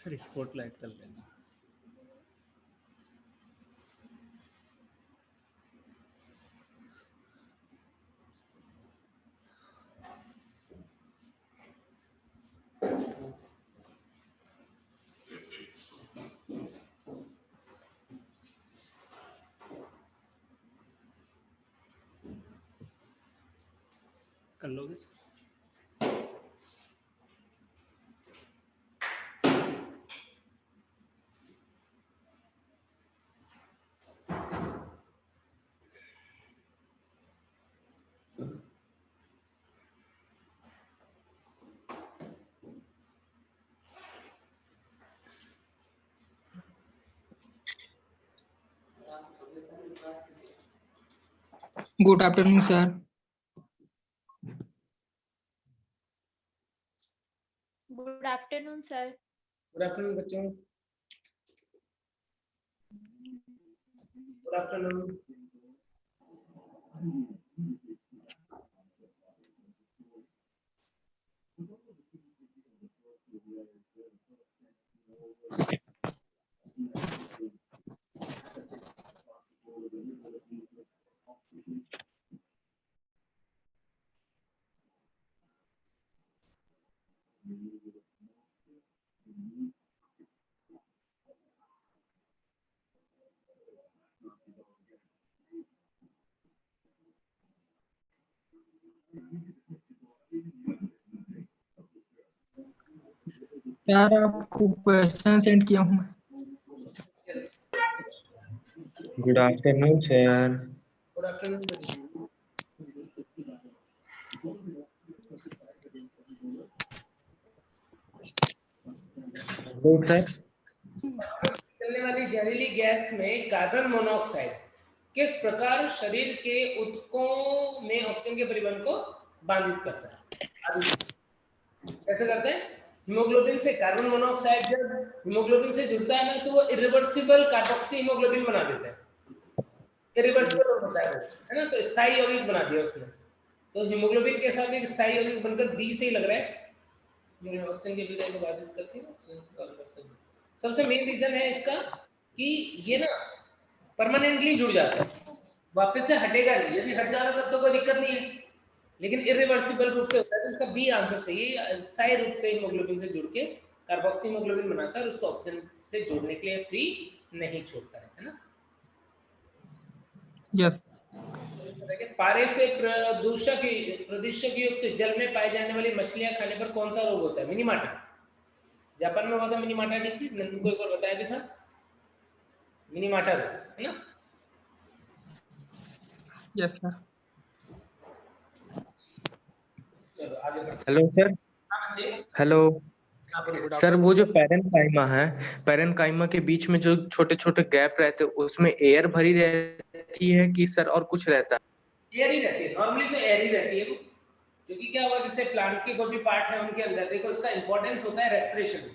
Sir spotlight कर लेना। कर लोगे sir? Good afternoon sir. Good afternoon sir. Good afternoon बच्चों। Good afternoon. यार आपको क्वेश्चन सेंड किया हूँ। Good afternoon sir. Good afternoon बच्चों। Good sir. निकलने वाली जहरीली गैस में कार्बन मोनोऑक्साइड किस प्रकार शरीर के ऊतकों में ऑक्सीजन के परिवहन को बाधित करता है? कैसे करते हैं? हीमोग्लोबिन से कार्बन मोनोऑक्साइड जब हीमोग्लोबिन से जुड़ता है ना तो वो इरिवर्सिबल कार्बोक्सी हीमोग्लोबिन बना देता है। इरिवर्सिबल होता है वो, है ना? तो स्थायी यौगिक बना दिया उसने। तो हीमोग्लोबिन के साथ एक स्थायी यौगिक बनकर बी से ही लग रहा है, मेरे ऑक्सीजन के विलयन को बाधित करती है ऑक्सीजन कार्बन डाइऑक्साइड। सबसे मेन रीजन है इसका कि ये ना परमानेंटली जुड़ जाता है, वापस से हटेगा नहीं। यदि हट जा रहा तब तो कोई दिक्कत नहीं है, लेकिन इरिवर्सिबल रूप से होता है। तो इसका बी आंसर सही है। स्थायी रूप से हीमोग्लोबिन से जुड़ के कार्बोक्सी हीमोग्लोबिन बनाता है और उसको ऑक्सीजन से जोड़ने के लिए फ्री नहीं छोड़ता है ना? यस। पारे से प्रदूषक युक्त जल में पाए जाने वाली मछलियां खाने पर कौन सा रोग होता है? मिनीमाटा। जापान में हुआ था मिनीमाटा डिसीज, नंदन को एक बार बताया भी था। मिनीमाटा रोग, है ना? Yes sir. चलो आगे बढ़ते हैं। Hello sir. हाँ बच्चे। हेलो हाँ, सर। वो जो पैरेनकाइमा है, पैरेनकाइमा के बीच में जो छोटे छोटे गैप रहते हैं उसमें एयर भरी रहती है कि सर और कुछ रहता है? एयर ही रहती है, नॉर्मली तो एयर ही रहती है वो। क्योंकि क्या हुआ, जैसे प्लांट के कोई भी पार्ट है उनके अंदर देखो उसका इंपॉर्टेंस होता है रेस्पिरेशन।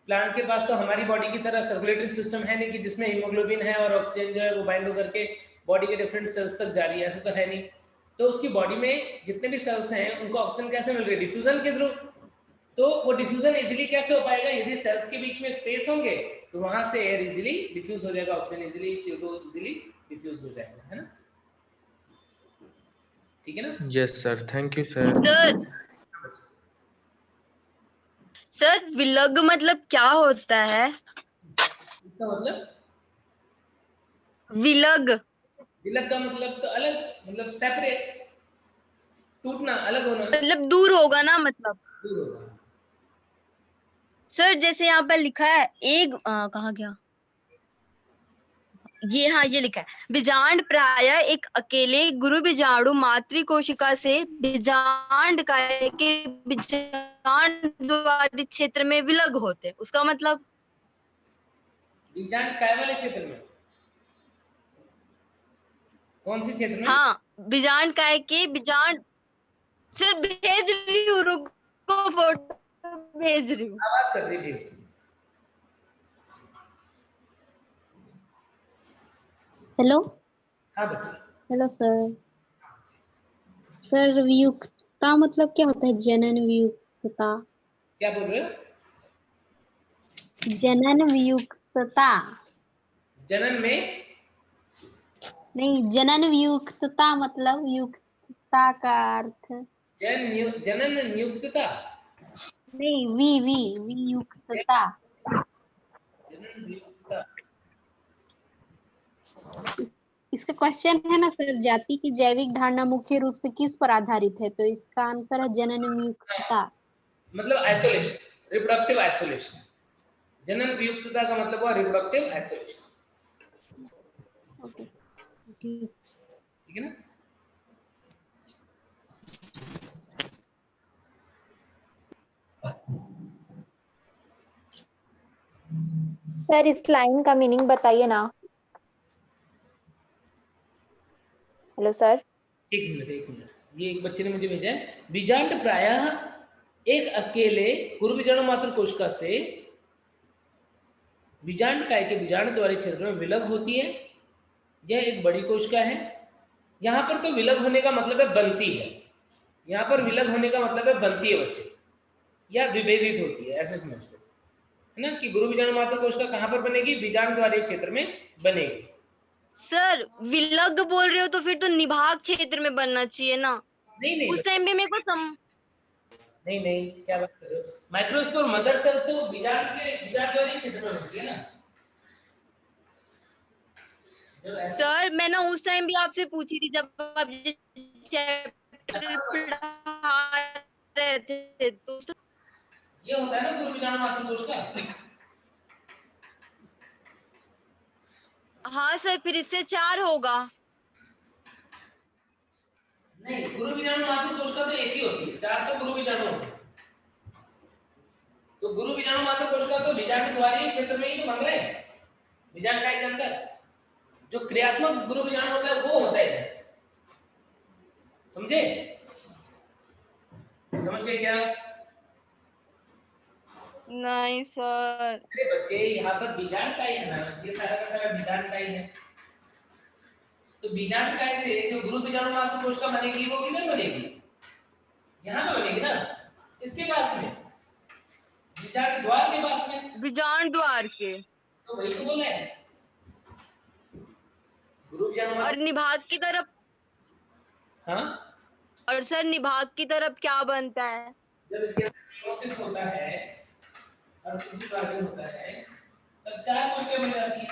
प्लांट के पास तो हमारी बॉडी की तरह सर्कुलेटरी सिस्टम है नहीं कि जिसमें हीमोग्लोबिन है और ऑक्सीजन जो है वो बाइंड होकर के बॉडी के डिफरेंट सेल्स तक जा रही है, ऐसा तो है नहीं। तो उसकी बॉडी में जितने भी सेल्स हैं उनको ऑक्सीजन कैसे मिल रही है? डिफ्यूजन के थ्रू। तो वो डिफ्यूजन इजीली कैसे हो पाएगा? यदि सेल्स के बीच में स्पेस होंगे तो वहां से एयर इजीली डिफ्यूज हो जाएगा, oxygen easily, CO2 easily diffuse हो जाएगा, है ना? ठीक है ना? Yes sir, thank you sir. Sir विलग मतलब क्या होता है? इसका मतलब विलग विलग का मतलब तो अलग, मतलब सेपरेट, टूटना, अलग होना, मतलब दूर होगा ना, मतलब दूर होगा। सर जैसे यहाँ पर लिखा है एक कहाँ गया ये? हाँ ये लिखा है, बीजांड प्रायः एक अकेले गुरु बीजाणु मातृ कोशिका से बीजांड काय के बीजांड द्वारी क्षेत्र में विलग होते। उसका मतलब बीजांड काय वाले क्षेत्र में? कौन से क्षेत्र में? हाँ, बीजांड काय के बीजांड। सर भेज रही हूँ, रुको फोटो भेज रही हूँ। आवाज कर रही थी। हेलो। हाँ बच्चे। Hello sir. सर वियुक्ता मतलब क्या होता है? जनन वियुक्ता क्या बोल रहे हो? जनन वियुक्तता। जनन में नहीं, जनन वियुक्तता मतलब युक्तता का अर्थ। जनन नियुक्तता। नहीं, वियुक्तता। जनन नियुक्तता। इसका क्वेश्चन है ना सर, जाति की जैविक धारणा मुख्य रूप से किस पर आधारित है, तो इसका आंसर है जनन वियुक्तता। मतलब आइसोलेशन, रिप्रोडक्टिव आइसोलेशन। जनन वियुक्तता का मतलब हुआ रिप्रोडक्टिव आइसोलेशन। ओके, ठीक। ठीक है ना? सर इस लाइन का मीनिंग बताइए ना। Hello sir. एक मिनट, ये एक बच्चे ने मुझे भेजा है। बीजांड प्रायः एक अकेले गुरु बीजाणु मात्र कोशिका से बीजांड काय के बीजाणु द्वारा क्षेत्र में विलग होती है। यह एक बड़ी कोशिका है। यहाँ पर तो विलग होने का मतलब है बनती है, यहाँ पर विलग होने का मतलब है बनती है बच्चे, या विभेदित होती है, ऐसे समझ लो, है ना, कि गुरु बीजाणु मात्र कोशिका कहाँ पर बनेगी? बीजांड द्वारा क्षेत्र में बनेगी। सर विलग बोल रहे हो तो फिर तो निभाग क्षेत्र में बनना चाहिए ना। नहीं उस टाइम पे मेरे को नहीं, क्या बात कर रहे हो? माइक्रोस्पोर मदर सेल तो बीजांड द्वारा क्षेत्र में बनती है ना। सर मैं ना उस टाइम भी आपसे पूछी थी जब आप चैप्टर पढ़ा रहे थे तो ये होता है ना गुरु बीजाणु मात्र कोशिका। हाँ सर, फिर इससे 4 होगा। नहीं, गुरु बीजाणु मात्र कोशिका तो एक ही होती है, 4 तो गुरु बीजाणु होते हैं। तो गुरु बीजाणु मात्र कोशिका तो बीजांड द्वारीय क्षेत्र में ही तो बन रहे हैं, बीजांड काय के अंदर। जो क्रियात्मक गुरु बीजाणु होता है वो होता है, समझे? समझ गए क्या? नहीं सर। अरे बच्चे, यहाँ पर बीजांड काय है ना, ये सारा का सारा बीजांड काय है। तो बीजांड काय से जो गुरु बीजाणु मात्र कोशिका बनेगी वो किधर बनेगी? यहाँ पे बनेगी ना, इसके पास में, बीजांड द्वार के पास में। बीजांड द्वार के। तो वही तो बोला है, गुरु बीजाणु और निभाग की तरफ। हाँ, और सर निभाग की तरफ क्या बनता है? जब इसके अंदर प्रोसेस होता है और शुद्धि विभाजन होता है तब 4 कोशिकाएं बन जाती हैं।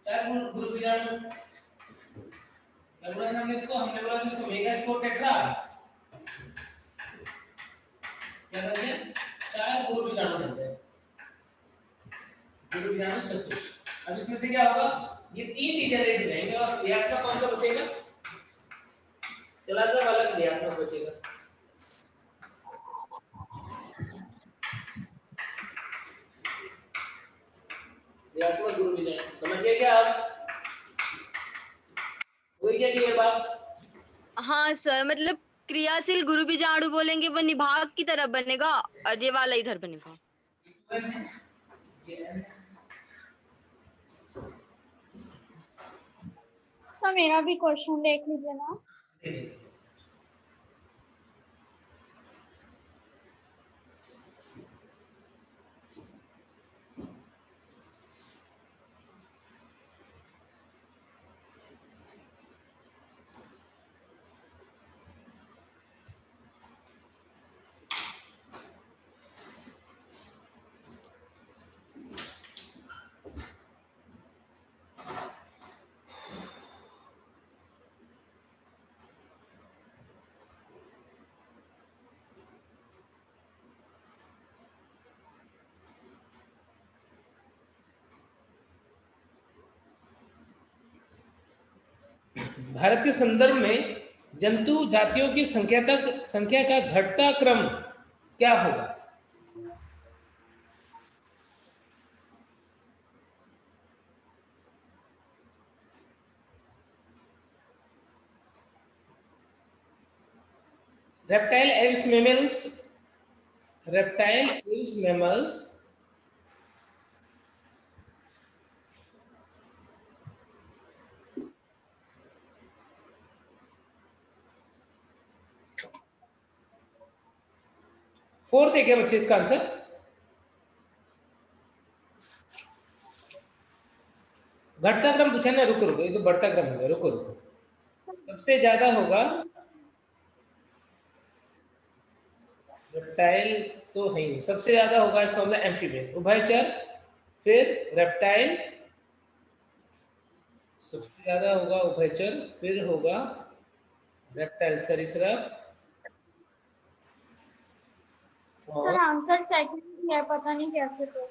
4 गुरु बीजाणु। क्या बोला हमने इसको? हमने बोला इसको मेगास्पोर टेट्रा। क्या बनते हैं? 4 गुरु बीजाणु बनते हैं, गुरु बीजाणु चतुष्क। अब इसमें से क्या होगा? ये 3 डिजेनरेट हो जाएंगे और क्रियात्मक कौन सा बचेगा? चला सा वाला क्रियात्मक बचेगा। क्रियात्मक गुरु बीजाणु समझ गए क्या आप? वही क्या क्लियर बात? हाँ सर, मतलब क्रियाशील गुरु बीजाणु बोलेंगे वो निभाग की तरफ बनेगा और ये वाला इधर बनेगा। सर मेरा भी क्वेश्चन देख लीजिए ना। भारत के संदर्भ में जंतु जातियों की संख्या का घटता क्रम क्या होगा? reptile aves mammals फोर्थ है क्या बच्चे इसका आंसर? घटता क्रम पूछा ना, रुको रुको, ये तो बढ़ता क्रम होगा, रुको रुको। सबसे ज्यादा होगा रेप्टाइल तो है ही, सबसे ज्यादा होगा इसका मतलब एम्फीबियन, उभयचर, फिर रेप्टाइल, सबसे ज्यादा होगा उभयचर, फिर होगा रेप्टाइल सरीसृप, सर आंसर सेकंड है, पता नहीं कैसे तो।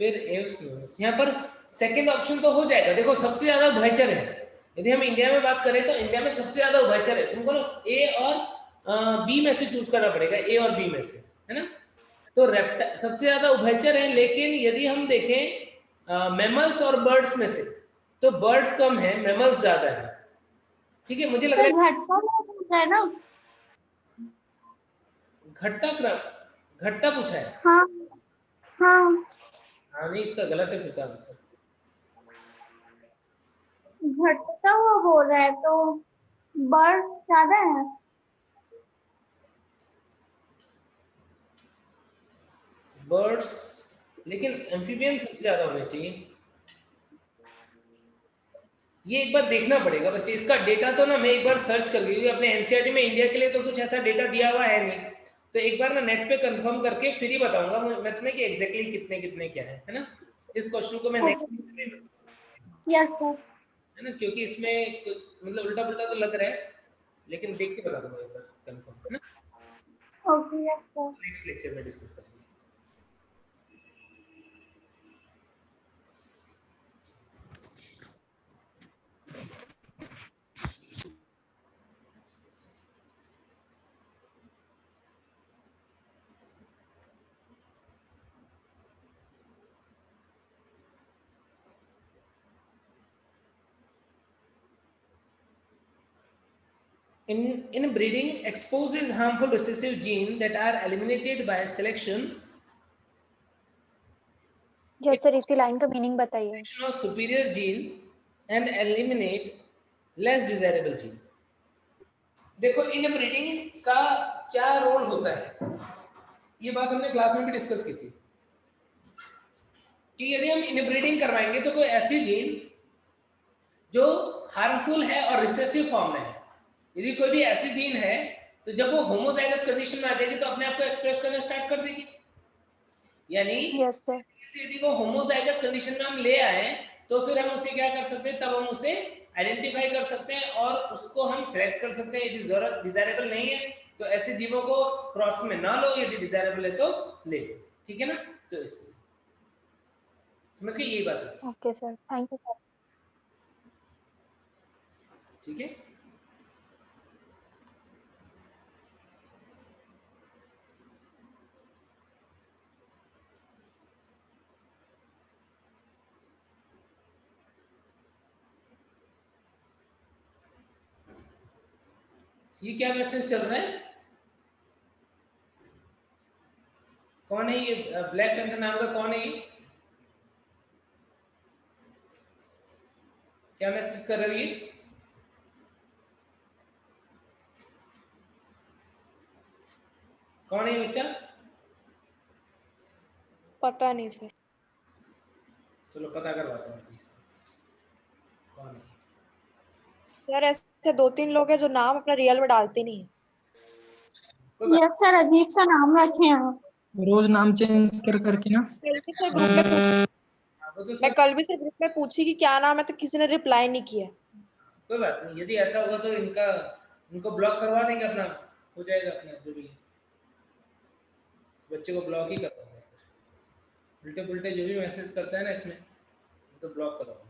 फिर एव्स। यहाँ पर सेकंड ऑप्शन तो हो जाएगा। देखो सबसे ज्यादा उभयचर है, यदि हम इंडिया में बात करें तो इंडिया में सबसे ज्यादा उभयचर है। तुमको ना ए और बी में से चूज करना पड़ेगा, ए और बी में से, है ना। तो रेप्टाइल सबसे ज्यादा उभयचर है, लेकिन यदि हम देखें मैमल्स और बर्ड्स में से, तो बर्ड्स कम है, मैमल्स ज्यादा है। ठीक है, मुझे लग रहा है घटता होता है ना। घटता क्रम, घटता पूछा है। हाँ हाँ, हाँ नहीं, इसका गलत है फिर आंसर। घटता हुआ बोल रहा है तो बर्ड ज्यादा है। बर्ड्स, लेकिन एम्फीबियन सबसे ज्यादा होने चाहिए। ये एक बार देखना पड़ेगा बच्चे, इसका डेटा तो ना मैं एक बार सर्च कर ली, अपने एनसीईआरटी में इंडिया के लिए तो कुछ ऐसा डेटा दिया हुआ है नहीं, तो एक बार ना नेट पे कंफर्म करके फिर ही बताऊंगा मैं तुम्हें कि एग्जैक्टली कितने कितने क्या है ना। इस क्वेश्चन को मैं नेक्स्ट, यस सर। है ना, क्योंकि इसमें मतलब उल्टा पुल्टा तो लग रहा है, लेकिन देख के बता दूंगा एक बार कंफर्म, है ना। Okay yes sir. Next lecture में डिस्कस करेंगे। Inbreeding exposes harmful recessive genes that are eliminated by selection yes sir, इसी लाइन का मीनिंग बताइए। of superior gene and eliminate less desirable gene। देखो इनब्रीडिंग का क्या रोल होता है, ये बात हमने क्लास में भी डिस्कस की थी कि यदि हम इनब्रीडिंग करवाएंगे तो कोई ऐसी जीन जो हार्मफुल है और रिसेसिव फॉर्म में है, यदि कोई भी ऐसी जीन है तो जब वो होमोजाइगस कंडीशन में आ जाएगी तो अपने आप को एक्सप्रेस करना स्टार्ट कर देगी। यानी यस सर। यदि वो होमोजाइगस कंडीशन में हम ले आए तो फिर हम उसे क्या कर सकते हैं, तब हम उसे आइडेंटिफाई कर सकते हैं और उसको हम सिलेक्ट कर सकते हैं। यदि डिजायरेबल नहीं है तो ऐसे जीवों को क्रॉस में ना लो, यदि डिजायरेबल है तो ले लो, ठीक है ना। तो इसलिए समझ गए, यही बात है। Okay sir, thank you sir. ठीक है, ये क्या मैसेज चल रहा है, कौन है ये ब्लैक पैंथर नाम का, कौन है ये, क्या मैसेज कर रही है, कौन है ये बच्चा? पता नहीं सर। चलो पता करवाता हूँ प्लीज, कौन है। यार ऐसे 2-3 लोग हैं जो नाम अपना रियल में डालते नहीं है। यस सर, अजीब सा नाम रखे हैं। रोज नाम चेंज कर करके ना। कल भी सर ग्रुप में मैं कल भी सर ग्रुप में पूछी कि क्या नाम है तो किसी ने रिप्लाई नहीं किया। कोई बात नहीं, यदि ऐसा होगा तो इनको ब्लॉक करवा देंगे, अपना हो जाएगा अपना जो भी बच्चे को ब्लॉक ही करवा देंगे, उल्टे पुल्टे जो भी मैसेज करता है ना इसमें तो ब्लॉक करवा।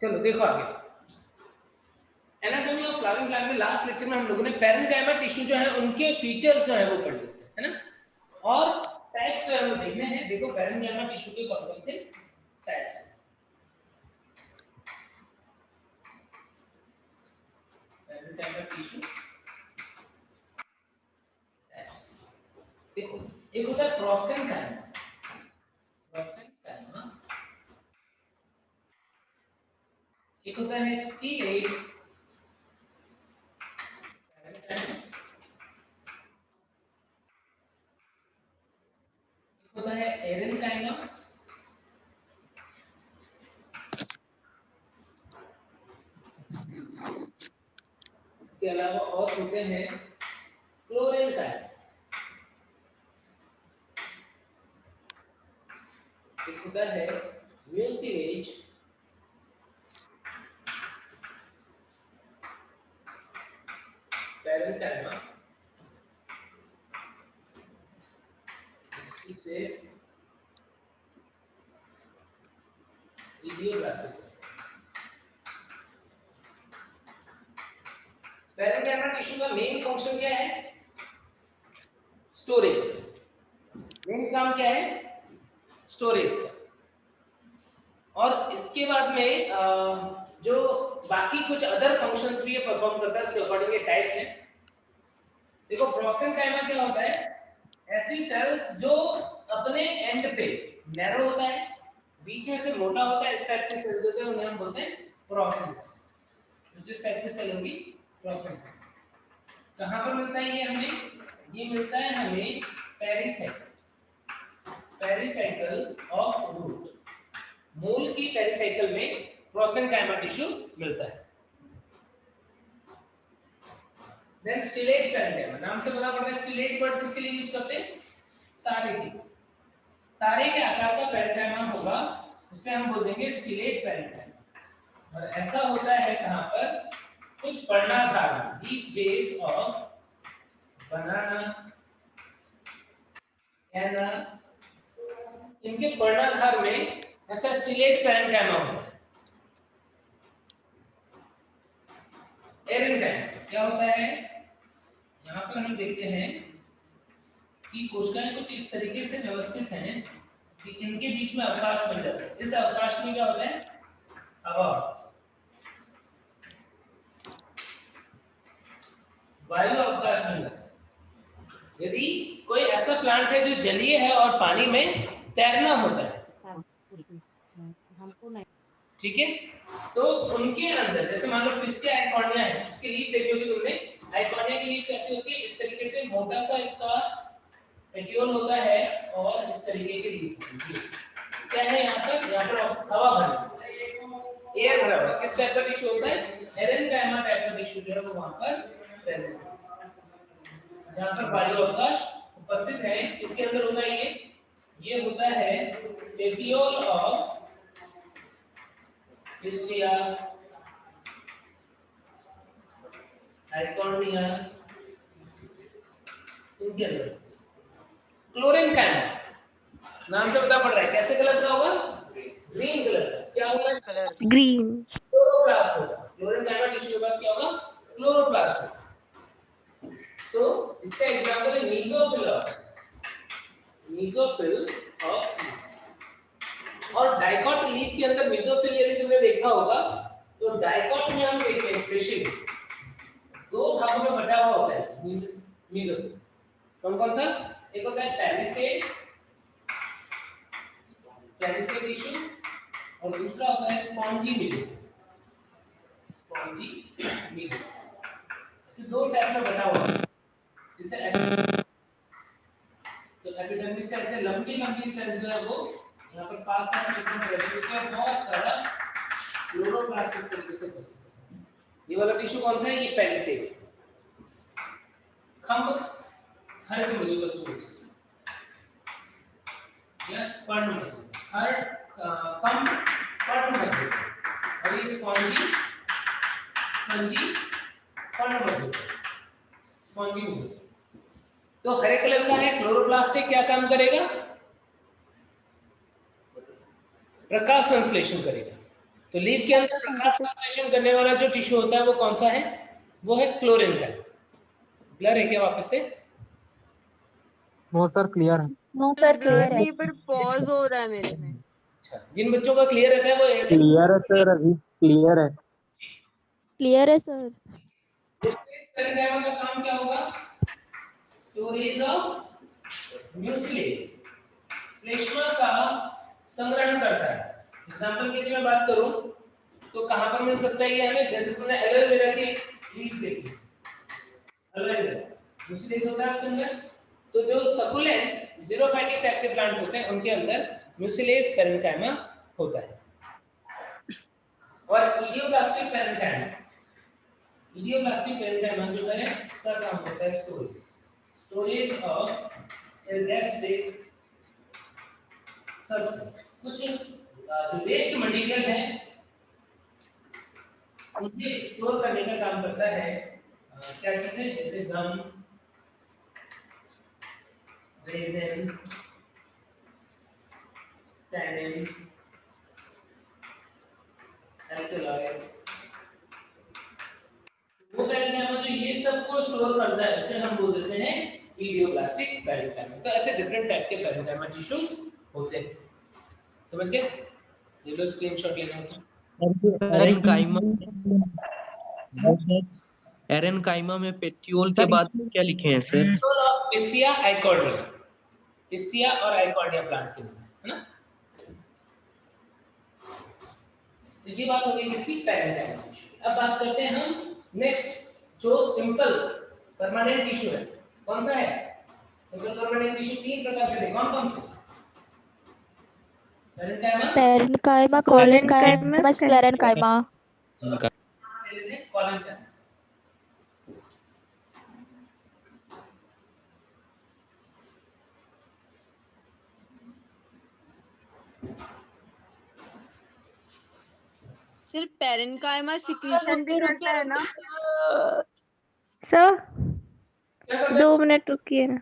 चलो देखो आगे, एनाटॉमी ऑफ फ्लावरिंग प्लांट में लास्ट लेक्चर में हम लोगों ने पैरेन्काइमा टिश्यू जो है उनके फीचर्स जो है वो पढ़ लिए थे, है ना, और टाइप्स जो है वो देखने हैं। देखो पैरेन्काइमा टिश्यू के कौन से टाइप्स हैं। पैरेन्काइमा टिश्यू टाइप्स, देखो एक होता है प्रोसेनकाइमा, प्रोसेनकाइमा, एक होता है स्टीलेट, इसके अलावा और होते हैं क्लोरेनकाइमा, एक होता है म्यूसिलेज, पैरेंकाइमा, इडियोब्लास्टिक। पैरेंकाइमा टिश्यू का मेन फंक्शन क्या है? स्टोरेज। मेन काम क्या है? स्टोरेज का। और इसके बाद में जो बाकी कुछ अदर फंक्शंस भी ये परफॉर्म करता है, उसके अकॉर्डिंग ये टाइप्स हैं। देखो प्रोसेनकाइमा क्या होता है? ऐसी सेल्स जो अपने एंड पे नैरो होता है, बीच में से मोटा होता है, इस टाइप के सेल्स होते हैं, उन्हें हम बोलते हैं प्रोसेनकाइमा। जिस टाइप की सेल होगी प्रोसेनकाइमा। कहाँ पर मिलता है ये हमें? ये मिलता है हमें पेरिसाइकिल ऑफ रूट। मूल की पेरिसाइकिल में प्रोसेनकाइमा टिश्यू मिलता है। देन स्टिलेट पैरेंकाइमा, नाम से पता पड़ रहा है स्टिलेट वर्ड किसके लिए यूज करते हैं? तारे के। तारे के आकार का पैरेंकाइमा होगा, उसे हम बोल देंगे स्टिलेट पैरेंकाइमा। और ऐसा होता है कहां पर? कुछ पर्णाधार, डीप बेस ऑफ बनाना, कैना, इनके पर्णाधार में ऐसा स्टिलेट पैरेंकाइमा होता है। एरेंकाइमा क्या होता है? यहाँ पर हम देखते हैं कि कोशिकाएं कुछ इस तरीके से व्यवस्थित हैं कि इनके बीच में अवकाश बन जाता है। इस अवकाश में क्या होता है? हवा, वायु अवकाश बन जाता है। यदि कोई ऐसा प्लांट है जो जलीय है और पानी में तैरना होता है, ठीक है, तो उनके अंदर जैसे मान लो पिस्टिया आइकॉर्निया है, उसकी लीफ देखी होगी तुमने। आइकॉर्निया की लीफ कैसी होती है? इस तरीके से मोटा सा इसका पेटियोल होता है और इस तरीके की लीफ होती है। क्या है यहाँ पर हवा भरी, एयर भरा हुआ। किस टाइप का टिश्यू होता है? एरेंकाइमा टाइप का टिश्यू जो है वो वहां पर प्रेजेंट है, जहां पर वायु अवकाश उपस्थित है। इसके अंदर होता है ये होता है पेटियोल ऑफ पिस्टिया आइकॉर्निया। इनके अंदर क्लोरेनकाइमा, नाम से पता पड़ रहा है कैसे कलर का होगा? ग्रीन कलर का। क्या होगा? ग्रीन। क्लोरोप्लास्ट होगा। क्लोरेनकाइमा टिश्यू के पास क्या होगा? क्लोरोप्लास्ट होगा। तो इसका एग्जांपल है मीसोफिल ऑफ। और डाइकॉट लीफ के अंदर मीसोफिल यदि तुमने देखा होगा तो डाइकॉट में हम देखते हैं स्पेशली दो भागों में बटा हुआ होता है मीसोफिल। कौन कौन सा? एक होता है पैलिसेड टिश्यू और दूसरा होता है स्पॉन्जी मीसोफिल। ऐसे दो टाइप में बटा हुआ है। जैसे तो एपिडर्मिस से ऐसे लंबी सेल्स जो है वो यहाँ पर पास में एकदम प्रेजेंट है, बहुत सारा क्लोरोप्लास्ट इस तरीके से उपस्थित है। ये वाला टिश्यू कौन सा है? ये पैलिसेड। खंभ हर के मुझे बता या पर्ण मध्य, हर खंभ पर्ण मध्य, और ये स्पॉन्जी पर्ण मध्य, स्पॉन्जी मध्य। तो हरे कलर का है क्लोरोप्लास्ट है, क्या काम करेगा? प्रकाश संश्लेषण करेगा। तो लीफ के अंदर प्रकाश संश्लेषण करने वाला जो टिश्यू होता है वो कौन सा है? वो है क्लोरेनकाइमा। क्लियर है क्या वापस से? नो सर क्लियर है। नो सर क्लियर है। पर पॉज हो रहा है मेरे में। अच्छा, जिन बच्चों का क्लियर रहता है वो क्लियर है सर, अभी क्लियर है। क्लियर है सर। क्लोरेनकाइमा का काम क्या होगा? स्टोरेज ऑफ म्यूसिलेज, श्लेष्मा का संग्रहण करता है। एग्जांपल के लिए मैं बात करूं तो कहां पर मिल सकता है ये हमें? जैसे तुमने एलोवेरा की लीफ देखी, एलोवेरा म्यूसिलेज होता है उसके अंदर। तो जो सकुलेंट जीरोफाइटिक टाइप के प्लांट होते हैं उनके अंदर म्यूसिलेज पैरेंकाइमा होता है। और इडियोब्लास्टिक पैरेंकाइमा इडियोब्लास्टिक पेरेन्काइमा जो है इसका काम होता है स्टोरेज ऑफ इलास्टिक सब्सटेंस। कुछ जो वेस्ट मटेरियल है उसे स्टोर करने का काम करता है क्या चीजें, जैसे गम, रेजिन, टैनिन, एल्कलॉइड। वो पेरेन्काइमा जो ये सब को स्टोर करता है उसे हम बोल देते हैं इडियोब्लास्टिक पेरेन्काइमा। तो ऐसे डिफरेंट टाइप के पेरेन्काइमा टिश्यूज होते हैं, समझ गए? ये लो स्क्रीनशॉट लेना होता है। एरेनकाइमा में पेट्यूल के बाद क्या लिखे हैं सर? पिस्टिया आइकॉर्डिया, पिस्टिया और आइकॉर्डिया प्लांट के नाम है ना। तो ये बात हो गई किसकी, पेरेन्काइमा टिश्यू। अब बात करते हैं हम नेक्स्ट जो सिंपल परमानेंट टिश्यू है, कौन सा है? सिंपल परमानेंट टिश्यू तीन प्रकार के हैं, कौन कौन से? Parenchyma, collenchyma, sclerenchyma. कोलेन्काइमा। सिर्फ पेरेन्काइमा सिक्रीशन भी होता है ना सर 2 मिनट रुकिए ना।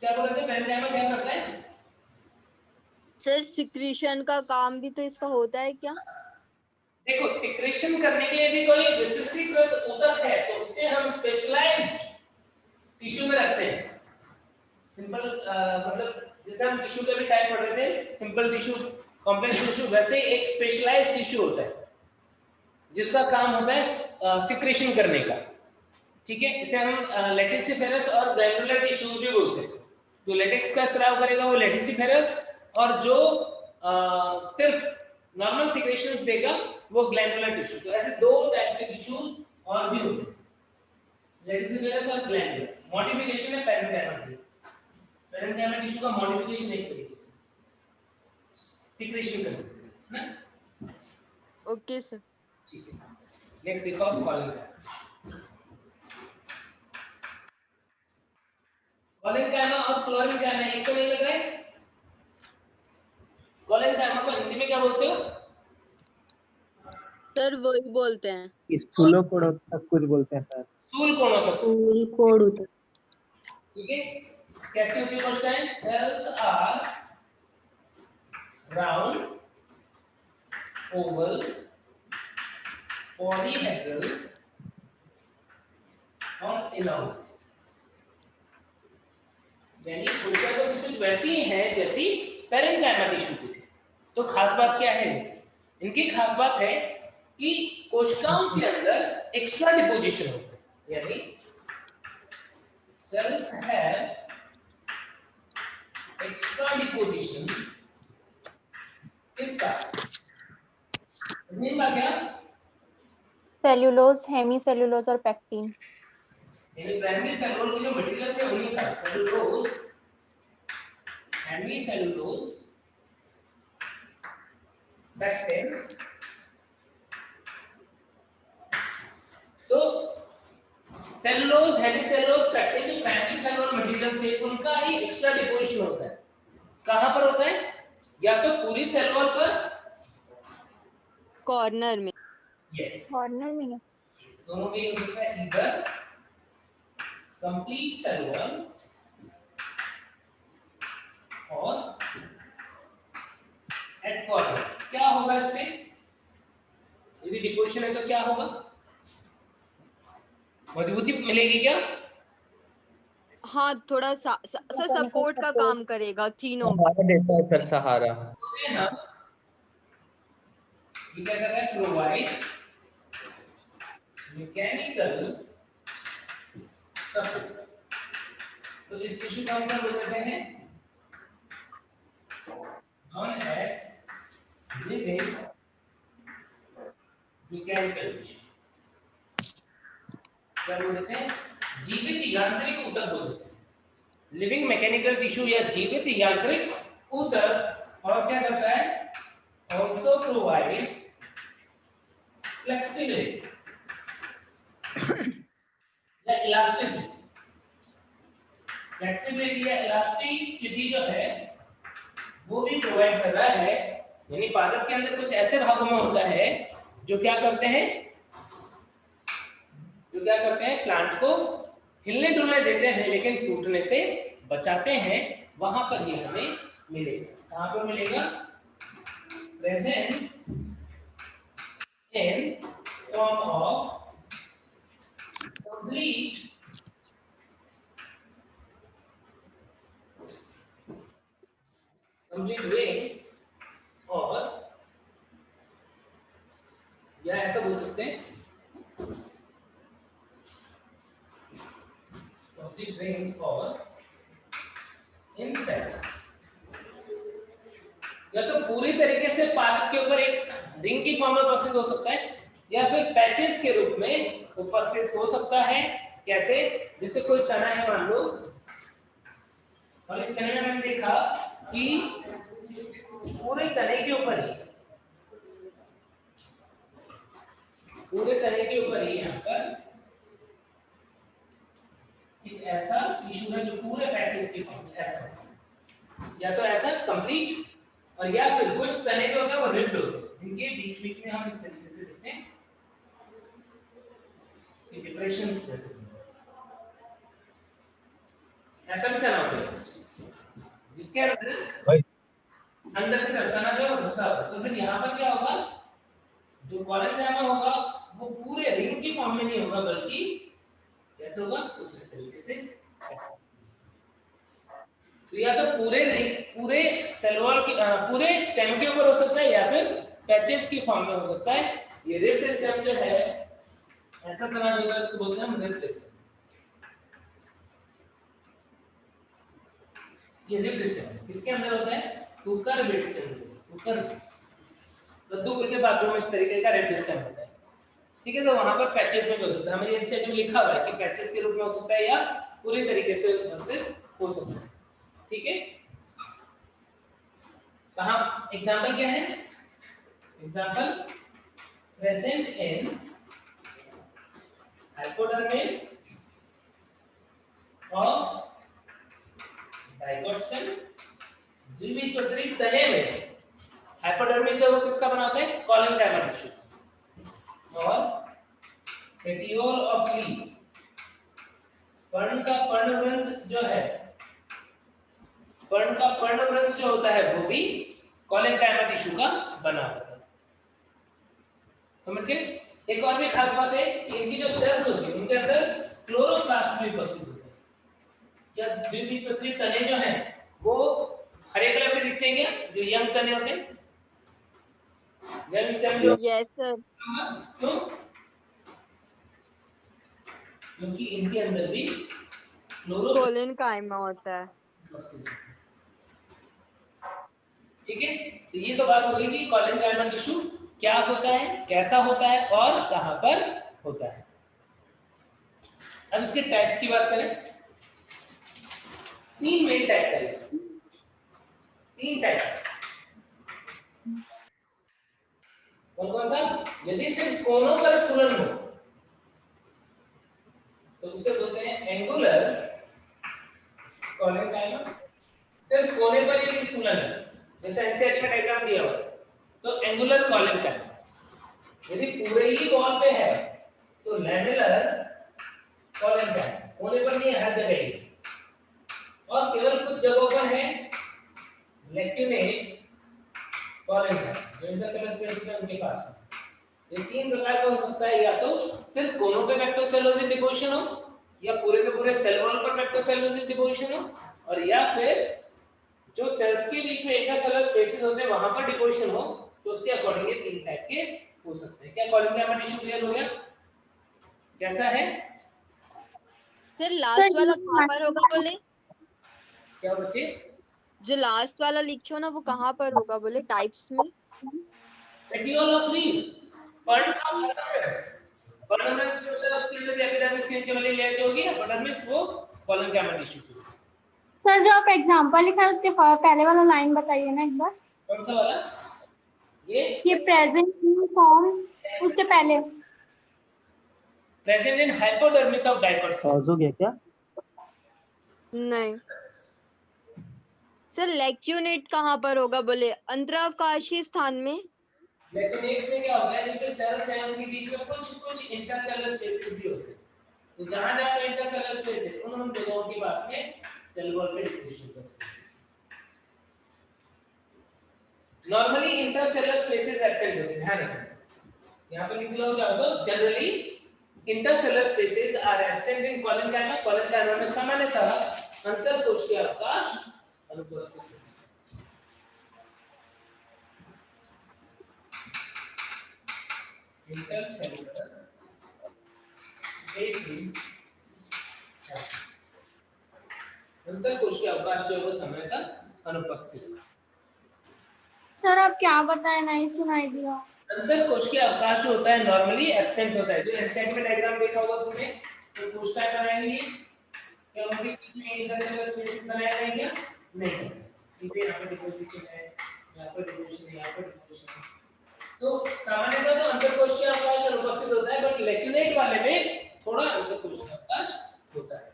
क्या बोल रहे थे, पेरेन्काइमा क्या करता है? सर सिक्रीशन का काम भी तो इसका होता है क्या? देखो, सिक्रेशन करने के लिए भी कोई विशिष्टीकृत ऊतक है तो उसे हम स्पेशलाइज्ड टिश्यू में रखते हैं। सिंपल मतलब जैसे हम टिश्यू के भी टाइप पढ़ रहे थे, सिंपल टिश्यू, कॉम्प्लेक्स टिश्यू, वैसे एक स्पेशलाइज्ड टिश्यू होता है जिसका काम होता है सिक्रेशन करने का। ठीक है, इसे हम लेटिसिफेरस और ग्लैंडुलर टिश्यू भी बोलते हैं। जो लेटेक्स का स्राव करेगा वो लेटिसिफेरस, और जो सिर्फ नॉर्मल सिक्रेशंस देगा वो ग्लैंडुलर टिश्यू। तो ऐसे दो टाइप के टिश्यूज और भी होते हैं, लेटिसिफेरस और ग्लैंडुलर। मॉडिफिकेशन है पेरेन्काइमा की, पेरेन्काइमा टिश्यू का मॉडिफिकेशन एक तरीके से सिक्रेशन करने के लिए ना। ओके सर, ठीक है, नेक्स्ट देखो कोलेन्काइमा। कोलेन्काइमा और क्लोरेन्काइमा एक तो नहीं लग रहा है। कोलेन्काइमा को हिंदी में क्या बोलते हो? सर वही बोलते हैं, स्थूल कोण तक कुछ बोलते हैं सर। स्थूल कोणों तक। फूल कोड होता है। ठीक है, कैसे होती है question? Cells are round, oval, polyhedral और इलाउड। यानी कोशिका तो कुछ वैसी ही है जैसी पेरेन्काइमा टिश्यू की थी। तो खास बात क्या है इनकी? खास बात है कि कोशिकाओं के अंदर एक्स्ट्रा डिपोजिशन होता है, यानी cells have extra deposition किसका? नेम आ गया, सेल्यूलोज, हेमीसेल्यूलोज और पेक्टिन। यानी प्राइमरी सेलुलोज के जो मटेरियल थे उन्हीं का सेलुलोज, हेमीसेल्यूलोज, पेक्टिन। तो सेलुलोज, हेमीसेल्यूलोज, पेक्टिन जो प्राइमरी सेलुलर मटेरियल थे उनका ही एक्स्ट्रा डिपोजिशन होता है। कहां पर होता है? या तो पूरी सेल वॉल पर, कॉर्नर में। यस, कॉर्नर में है। दोनों में हो सकता है, इधर कंप्लीट सेल वॉल और एट कॉर्नर्स। क्या होगा इससे? यदि डिपोजिशन है तो क्या होगा? मजबूती मिलेगी क्या? हाँ, थोड़ा सर सपोर्ट का काम करेगा तीनों। सहारा देता है सर, सहारा। ये क्या कर रहा है? Provide mechanical support. तो इस टिश्यू का हम क्या बोलते हैं? Known as living mechanical tissue. क्या बोलते हैं? जीवित यांत्रिक ऊतक बोलते हैं। लिविंग मैकेनिकल टिश्यू या जीवित यांत्रिक ऊतक। और क्या करता है? also provides flexibility या elasticity. फ्लेक्सिबिलिटी या इलास्टिसिटी जो है वो भी प्रोवाइड कर रहा है, यानी पादप के अंदर कुछ ऐसे भागों में होता है जो क्या करते हैं प्लांट को हिलने डुलने देते हैं लेकिन टूटने से बचाते हैं। वहां पर ये हमें मिलेगा। कहां पर मिलेगा? Present in form of complete ring, और या ऐसा बोल सकते हैं कंप्लीट रिंग और इन पैचेस। या तो पूरी तरीके से पादप के ऊपर एक रिंग की फॉर्म में उपस्थित हो सकता है या फिर पैचेस के रूप में उपस्थित हो सकता है। कैसे? जैसे कोई तना है मान लो, और इस तने में मैंने देखा कि पूरे तने के ऊपर ही यहाँ पर एक ऐसा टिश्यू है जो पूरे पैचेस के फॉर्म में ऐसा, या तो ऐसा कंप्लीट, और या फिर कुछ तने जो होते हैं वो रिब्ड होते हैं जिनके बीच बीच में हम इस तरीके से देखते हैं कि डिप्रेशंस जैसे ऐसा भी तना होता है जिसके अंदर की तरफ तना जो घुसा होता है। तो फिर यहाँ पर क्या होगा, जो कॉलेंड्रामा होगा वो पूरे रिंग की फॉर्म में नहीं होगा बल्कि कैसे होगा, कुछ इस तरीके से। तो या तो पूरे सेल वॉल की पूरे स्टेम के ऊपर हो सकता है या फिर पैचेस की फॉर्म में हो सकता है। ये रिब्ड स्टेम जो है ऐसा तना जो होगा उसको बोलते हैं हम रिब्ड स्टेम। ये रिब्ड स्टेम किसके अंदर होता है? कुकर बिट्स के अंदर। कुकर बिट्स कद्दू के बातों में इस तरीके का रिब्ड स्टेम होता है। ठीक है, तो वहां पर पैचेस में भी हो सकता है। हमें ये सेट में लिखा हुआ है कि पैचेस के रूप में हो सकता है या पूरी तरीके से उपस्थित हो सकता है। ठीक है, कहां एग्जांपल क्या है? Example present in hypodermis of dicot cell. द्विबीजपत्री तने में हाइपोडर्मिस है वो किसका बना होता है? कॉलेंड्रामा टिश्यू। और पेटियोल ऑफ लीफ, पर्ण का पर्णवृंत जो है, पर्ण का पर्णवृंत जो होता है वो भी कॉलेंड्रामा टिश्यू का बना होता है। समझ गए? एक और भी खास बात है कि इनकी जो सेल्स होती है उनके अंदर क्लोरोप्लास्ट भी उपस्थित होते हैं। क्या द्विबीजपत्री तने जो हैं वो हरे कलर में दिखते हैं क्या? जो यंग तने होते हैं, यंग स्टेम जो यस सर। क्यों? क्योंकि इनके अंदर भी कोलेनकाइमा होता है। ठीक है, तो ये तो बात हो गई कि कॉलेंड्रामा टिश्यू क्या होता है, कैसा होता है और कहां पर होता है। अब इसके टाइप्स की बात करें, 3 मेन टाइप है। 3 टाइप कौन सा? यदि सिर्फ कोनों पर स्फुलन हो तो उसे बोलते हैं एंगुलर कॉलेंड्रामा। सिर्फ कोने पर ही स्फुलन है, जैसे एनसीईआरटी में डायग्राम दिया हुआ है, तो एंगुलर कॉलेंड्रामा। यदि पूरे ही वॉल पे है तो लैमेलर कॉलेंड्रामा। कोने पर नहीं है, हर जगह ही, और केवल कुछ जगहों पर है लेक्यूनेट कॉलेंड्रामा जो इंटरसेलुलर स्पेस में उनके पास है। ये 3 प्रकार का हो सकता है, या तो सिर्फ कोनों पे वेक्टोसेलोसिस डिपोजिशन हो, या पूरे के पूरे सेल वॉल पर वेक्टोसेलोसिस डिपोजिशन हो, और या फिर जो सेल्स के बीच में इंटरसेलुलर स्पेसेस होते हैं वहां पर डिपोजिशन हो। तो उसके अकॉर्डिंग ये 3 टाइप के हो सकते हैं। क्या कॉलेंड्रामा टिश्यू क्लियर हो गया? कैसा है सर लास्ट वाला कहाँ पर होगा बोले? क्या बच्चे? जो लास्ट वाला लिखियो ना वो कहाँ पर होगा बोले टाइप्स में? पेटियोल ऑफ लीफ, पर्ण का पर्णवृंत जो होता है उसके अंदर एपिडर्मिस के नीचे वाली लेयर जो होगी एपिडर्मिस, वो कॉलेंड्रामा टिश्यू की। सर जो आप एग्जांपल लिखा है उसके पहले वाला लाइन बताइए ना एक बार। कौन सा वाला? ये प्रेजेंट फॉर्म उसके पहले present in hypodermis of dicot pause हो गया क्या? नहीं सर, लेक्यूनेट कहाँ पर होगा बोले? अंतरावकाशीय स्थान में। लेकिन एक में क्या होता है, जैसे सेल्स हैं उनके बीच में कुछ इंटरसेलुलर स्पेसेस भी होते हैं, तो जहां जहां पे इंटरसेलुलर स्पेस है उन जगहों के पास में सेल वॉल पे डिफ्यूजन कर सकते हैं। नॉर्मली इंटरसेलुलर स्पेसेस एब्सेंट होते हैं, ध्यान रखना। यहां पे लिख लो जाओ तो generally intercellular spaces are absent in collenchyma. Collenchyma में सामान्यतः अंतरकोशीय अवकाश अनुपस्थित है। Intercellular spaces अंतरकोशीय अवकाश जो है वो सामान्यतः अनुपस्थित है। सर आप क्या बताए, नहीं सुनाई दिया। अंतरकोशीय अवकाश जो होता है नॉर्मली एब्सेंट होता है। जो एनसेट में डायग्राम देखा होगा तुमने, तो कोशिकाएं बनाएंगे क्या उनके बीच में इंटरसेलुलर स्पेसेस बनाए जाएंगे क्या? नहीं बनाए। सीधे यहाँ पे डिपोजिशन है, यहाँ पे डिपोजिशन है, यहाँ पे डिपोजिशन है। तो सामान्यतः तो अंतरकोशीय अवकाश अनुपस्थित होता है, बट लेक्यूनेट वाले में थोड़ा अंतरकोशीय अवकाश होता है।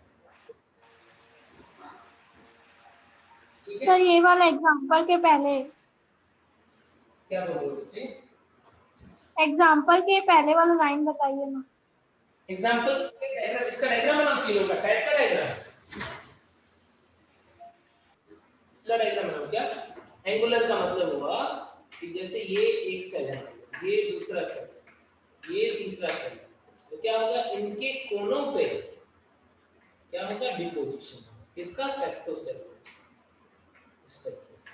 ठीक है, सर ये वाला एग्जांपल के पहले, क्या बोल रहे हो बच्चे? एग्जांपल के पहले वाला लाइन बताइए ना। एग्जांपल डायग्राम, इसका डायग्राम बनाओ तीनों का, टाइप का डायग्राम, इसका डायग्राम बनाओ। क्या एंगुलर का मतलब हुआ कि जैसे ये एक सेल है, ये दूसरा सेल है, ये तीसरा सेल है, तो क्या होगा, इनके कोनों पे क्या होगा, डिपोजिशन। इसका पेक्टोसेल इस तरीके से,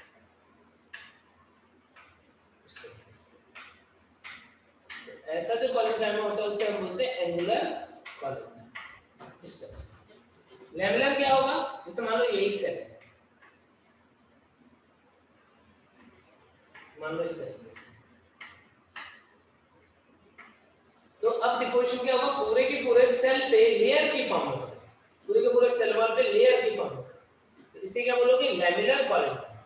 इस तरीके से। तो ऐसा जो कॉलेनकाइमा होता है उसे हम बोलते हैं एंगुलर कॉलेनकाइमा। इस तरह से लैमेलर क्या होगा, जैसे मान लो ये एक सेल है, मान लो इस तरीके से, तो अब डिपोजिशन क्या होगा, पूरे के पूरे सेल पे लेयर की फॉर्म होगा, पूरे के पूरे सेल वॉल पे लेयर की फॉर्म होगा, तो इसे क्या बोलोगे, लैमेलर कॉलेनकाइमा।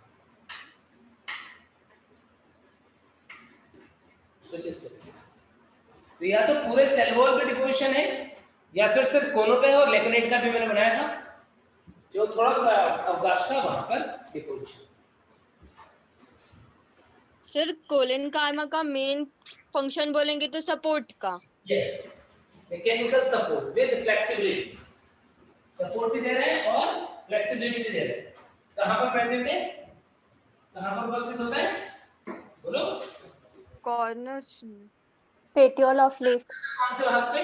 कुछ इस तरीके से। तो या तो पूरे सेल वॉल पे डिपोजिशन है, या फिर सिर्फ कोनों पे है, और लेक्यूनेट का भी मैंने बनाया था जो थोड़ा थोड़ा अवकाश था वहां पर डिपोजिशन। सर कोलेनकाइमा का मेन फंक्शन बोलेंगे तो सपोर्ट का। Yes, mechanical support with flexibility, support भी दे रहे हैं और फ्लेक्सिबिलिटी भी दे रहे हैं। कहां पर प्रेजेंट है, कहां पर उपस्थित होता है, बोलो? कॉर्नर्स, पेटियोल ऑफ लीफ, कौन से भाग पे?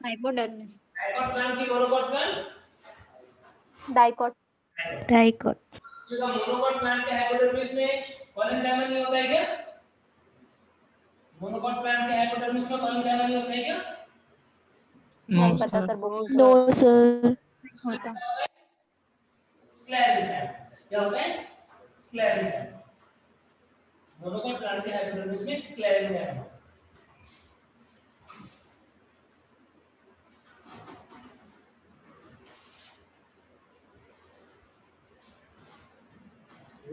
हाइपोडर्मिस, डाइकोट प्लांट की मोनोकोट प्लांट, डाइकोट, डाइकोट, जो मोनोकोट प्लांट के हाइपोडर्मिस में कॉलेनकाइमा नहीं होता है क्या? मोनोकोट प्लांट के हाइपोडर्मिस में कॉलेनकाइमा नहीं होता है क्या? नहीं पता सर, नो सर, होता स्क्लेरेंकाइमा। क्या होता है? स्क्लेरेंकाइमा। मोनोकोट प्लांट के हाइपोडर्मिस में sclerenchyma.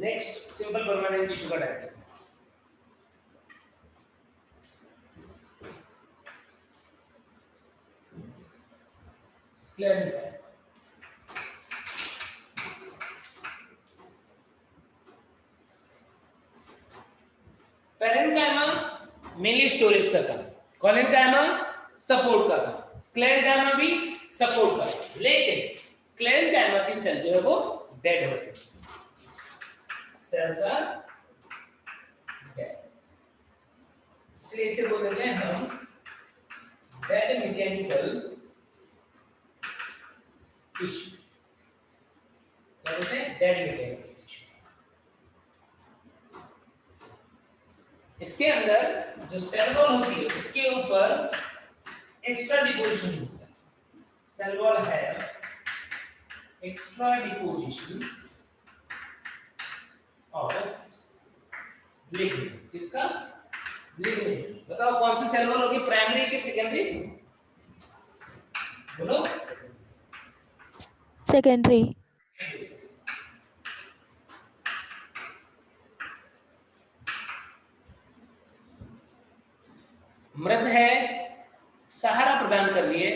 Next simple permanent tissue का diagram. Sclerenchyma parenchyma mainly storage का था, कॉलेनकाइमा सपोर्ट का था, स्क्लेरेंकाइमा भी सपोर्ट का था, लेकिन स्क्लेरेंकाइमा की सेल जो है वो डेड होती है, सेल्स आर डेड, इसलिए इसे बोल देते हैं हम डेड मैकेनिकल टिश्यू। क्या बोलते हैं? Dead mechanical tissue. इसके अंदर जो सेल वॉल होती है उसके ऊपर एक्स्ट्रा डिपोजिशन होता है, सेल वॉल है एक्स्ट्रा डिपोजिशन ऑफ लिग्निन। किसका? लिग्निन। बताओ कौन सी सेल वॉल होगी, प्राइमरी की सेकेंडरी? बोलो? सेकेंडरी, मृत है, सहारा प्रदान कर रही है,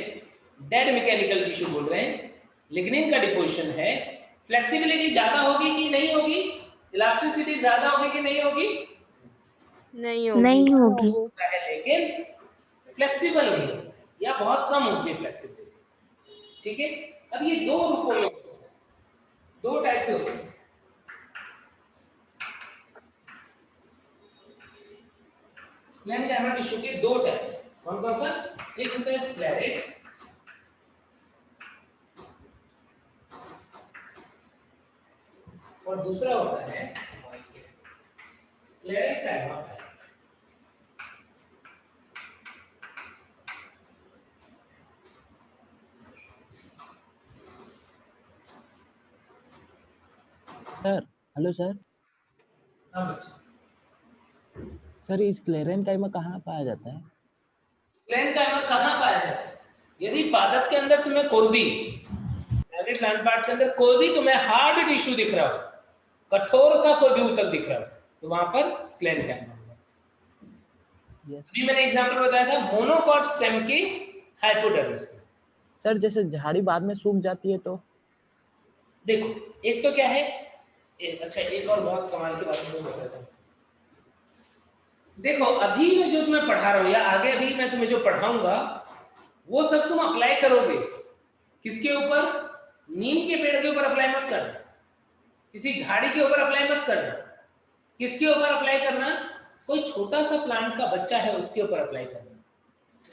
डेड मैकेनिकल टिश्यू बोल रहे हैं, लिग्निन का डिपोजिशन है, फ्लेक्सिबिलिटी ज्यादा होगी कि नहीं होगी, इलास्टिसिटी ज्यादा होगी कि नहीं होगी, नहीं होगी। नहीं होगी। लेकिन फ्लेक्सिबल नहीं होता है या बहुत कम होती है फ्लेक्सिबिलिटी। ठीक है, अब ये दो रूपों में हो सकता है, दो टाइप के हो सकते हैं। स्क्लेरन कैमरा टिश्यू के दो टाइप हैं, कौन कौन सा? एक होता है स्क्लेरेट्स और दूसरा होता है स्क्लेरिक कैमरा। Sir hello sir. हाँ बच्चे, सर इस स्क्लेरेन काइमा कहाँ पाया जाता है? स्क्लेरन कैमरा कहाँ पाया जाता है? यदि पादप के अंदर तुम्हें कोई भी प्लांट पार्ट के अंदर कोई भी तुम्हें हार्ड टिश्यू दिख रहा हो, कठोर सा कोई भी ऊतक दिख रहा हो, तो वहां पर स्क्लेरन कैमरा होगा। अभी मैंने एग्जांपल बताया था मोनोकॉट स्टेम की हाइपोडर्मिस में। सर जैसे झाड़ी बाद में सूख जाती है तो? देखो एक तो क्या है, अच्छा एक और बहुत कमाल की बात मैं बताता हूँ। देखो अभी मैं जो तुम्हें पढ़ा रहा हूँ या आगे अभी मैं तुम्हें जो पढ़ाऊंगा वो सब तुम अप्लाई करोगे किसके ऊपर? नीम के पेड़ के ऊपर अप्लाई मत करना, किसी झाड़ी के ऊपर अप्लाई मत करना, किसके ऊपर अप्लाई करना? कोई छोटा सा प्लांट का बच्चा है उसके ऊपर अप्लाई करना।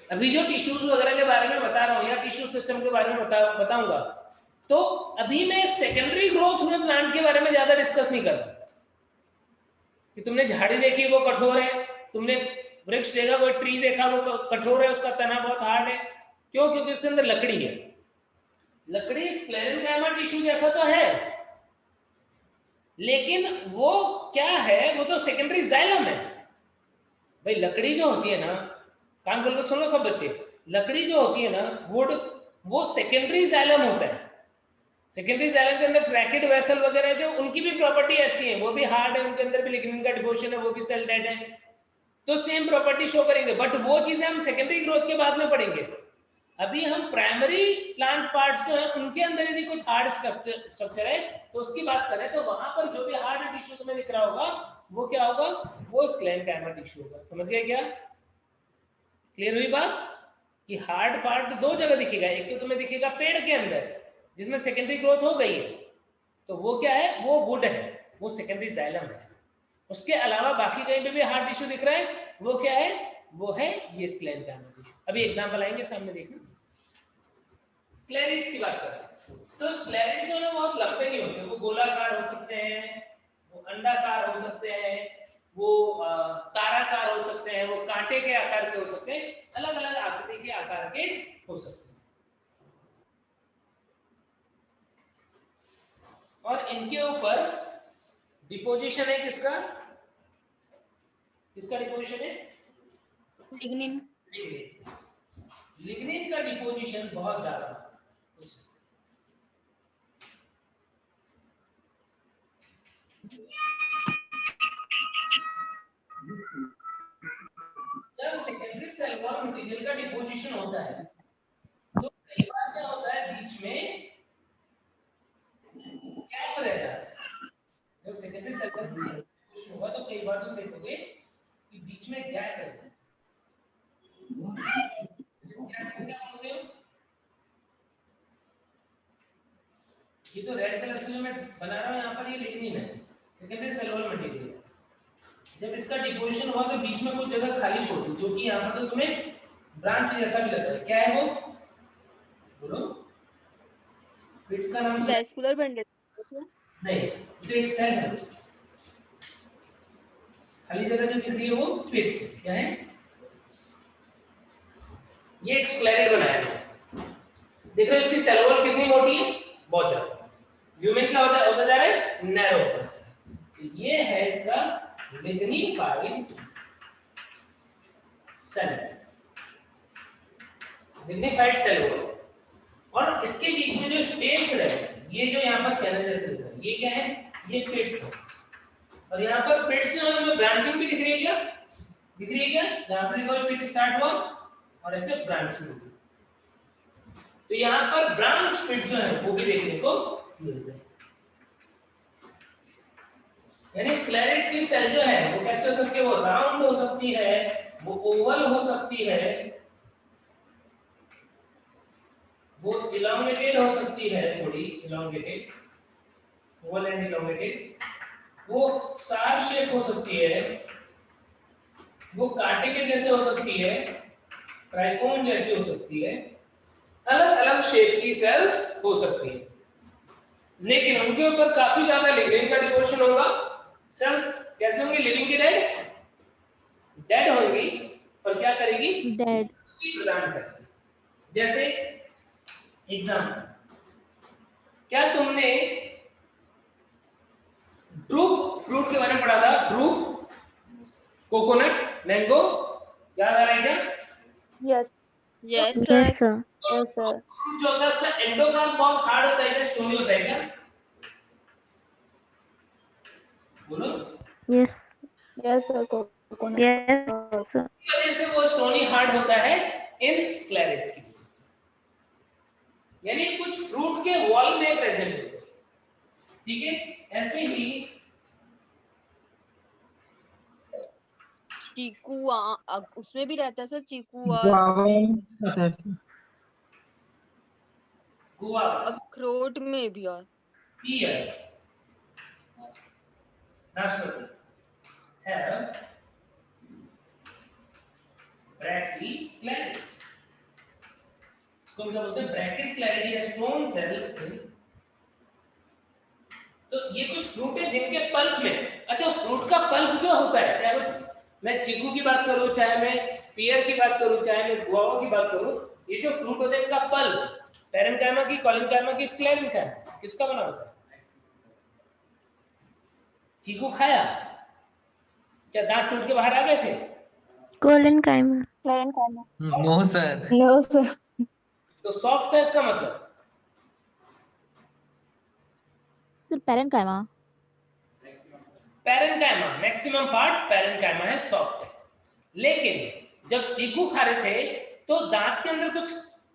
अभी जो टिश्यूज वगैरह के बारे में बता रहा हूँ या टिश्यू सिस्टम के बारे में बताऊंगा, तो अभी मैं सेकेंडरी ग्रोथ में प्लांट के बारे में ज्यादा डिस्कस नहीं कर रहा कि तुमने झाड़ी देखी वो कठोर है, तुमने वृक्ष देखा कोई ट्री देखा वो कठोर है, उसका तना बहुत हार्ड है। क्यों? क्योंकि उसके अंदर लकड़ी है। लकड़ी स्क्लेरन कैमा टिश्यू जैसा तो है, लेकिन वो क्या है? वो तो सेकेंडरी जाइलम है भाई। लकड़ी जो होती है ना, कान खोल कर सुनो सब बच्चे, लकड़ी जो होती है ना वुड, वो सेकेंडरी जाइलम होता है। सेकेंडरी जाइलम के अंदर ट्रैकेड वेसल वगैरह जो उनकी भी प्रॉपर्टी ऐसी है, वो भी हार्ड है, उनके अंदर भी लिग्निन का डिपोजिशन है, वो भी सेल डेड है, तो सेम प्रॉपर्टी शो करेंगे। बट वो चीजें हम सेकेंडरी ग्रोथ के बाद में पढ़ेंगे। अभी हम प्राइमरी प्लांट पार्ट्स जो है उनके अंदर यदि कुछ हार्ड स्ट्रक्चर है तो उसकी बात करें तो वहां पर जो भी हार्ड टिश्यू तुम्हें दिख रहा होगा वो क्या होगा? वो स्क्लेरन कैमा टिश्यू होगा। समझ गए क्या? क्लियर हुई बात कि हार्ड पार्ट दो जगह दिखेगा। एक तो तुम्हें दिखेगा पेड़ के अंदर जिसमें सेकेंडरी ग्रोथ हो गई है, तो वो क्या है? वो वुड है, वो सेकेंडरी जाइलम है। उसके अलावा बाकी कहीं पे भी हार्ड टिश्यू दिख रहा है, वो क्या है? वो है ये स्क्लेरन कैमा टिश्यू। अभी एग्जांपल आएंगे सामने, देखना। स्क्लेरेट्स की बात करें तो स्क्लेरेट्स जो है बहुत लंबे नहीं होते, वो गोलाकार हो सकते हैं, वो अंडाकार हो सकते हैं, वो ताराकार हो सकते हैं, वो कांटे के आकार के हो सकते हैं, अलग अलग आकृति के आकार के हो सकते हैं। और इनके ऊपर डिपोजिशन है किसका? किसका डिपोजिशन है? लिग्निन। लिग्निन का डिपोजिशन बहुत ज्यादा है। जब सेकेंडरी सेल वॉल मटेरियल का डिपोजिशन होता है तो कई बार क्या होता है, बीच में गैप रह जाता है। जब सेकेंडरी सेल का डिपोजिशन होगा तो कई बार तुम देखोगे कि बीच में गैप रहता है। ये तो रेड कलर से मैं बना रहा हूं यहाँ पर, ये लिग्निन है, सेकेंडरी सेल वॉल मटेरियल। जब इसका डिपोजिशन हुआ तो बीच में कुछ जगह खाली छोड़ी, जो कि यहाँ पर तो तुम्हें ब्रांच जैसा भी लगा है। क्या है वो? बोलो। पिट्स का नाम वेस्कुलर बंडल नहीं, तो एक सेल है, खाली जगह जो दिख रही है वो पिट्स। क्या है? ये एक स्क्लेरेट बनाया है। देखो इसकी सेल वॉल कितनी मोटी है? बहुत ज्यादा। ल्यूमेन क्या होता जा रहा है? नैरो होता जा रहा है। ये है इसका lignified cell, lignified cell wall. और इसके बीच में जो स्पेस है, ये जो यहाँ पर चैनल जैसे दिख रहा है, ये क्या है? ये पिट्स है। और यहाँ पर पिट्स जो है ब्रांचिंग भी दिख रही है क्या? दिख रही है क्या? जहां से देखो पीट स्टार्ट हुआ और ऐसे ब्रांच में, तो यहाँ पर ब्रांच पिट जो है वो भी देखने को मिलते हैं। यानी स्क्लेरेट्स की सेल जो है वो कैसे हो सकती है? वो राउंड हो सकती है, वो ओवल हो सकती है, वो इलांगेटेड हो सकती है, थोड़ी इलांगेटेड, ओवल एंड इलांगेटेड, वो स्टार शेप हो सकती है, वो कांटे के जैसे हो सकती है, ट्राइकोन जैसी हो सकती है, अलग अलग शेप की सेल्स हो सकती है, लेकिन उनके ऊपर काफी ज्यादा लिगेंड का डिपोजिशन होगा। सेल्स कैसे होंगी? लिविंग की डेड, डेड होंगी, पर क्या करेगी? डेड प्रदान करेगी। जैसे एग्जांपल, क्या तुमने ड्रूप फ्रूट के बारे में पढ़ा था? ड्रूप, कोकोनट, मैंगो, याद आ रहा है क्या? Yes yes yes sir. Sir. Yes sir. Fruit जो होता है उसका एंडोकार्प बहुत हार्ड होता है क्या, स्टोनी होता है क्या? बोलो। Yes yes sir coconut. Yes sir. इस वजह से वो स्टोनी हार्ड होता है इन स्क्लेरेट्स की वजह से, यानी कुछ फ्रूट के वॉल में प्रेजेंट होते हैं, ठीक है? ऐसे ही चीकू उसमें भी रहता है सर, चीकू और गुआवा, अखरोट में भी। और pear, नाशपाती have brachysclerosis, इसको हम क्या बोलते हैं? ब्रैकिस्क्लेरिडी या स्टोन सेल। तो ये कुछ फ्रूट है जिनके पल्प में, अच्छा फ्रूट का पल्प जो होता है, चाहे वो मैं चीकू की बात करूं, चाहे मैं पियर की बात करूं, चाहे मैं गुआवा की बात करूं, ये जो फ्रूट होता है इनका पल्प पैरेन्काइमा की, कोलिनकाइमा की, स्क्लेरेन्काइमा, किसका बना होता है? चीकू खाया, क्या दांत टूट के बाहर आ गए थे? Collenchyma. No sir. No sir. तो सॉफ्ट था इसका मतलब। Sir parenchyma. Parenchyma, maximum part parenchyma है, सॉफ्ट है, लेकिन जब चीकू खा रहे थे तो दांत के अंदर कुछ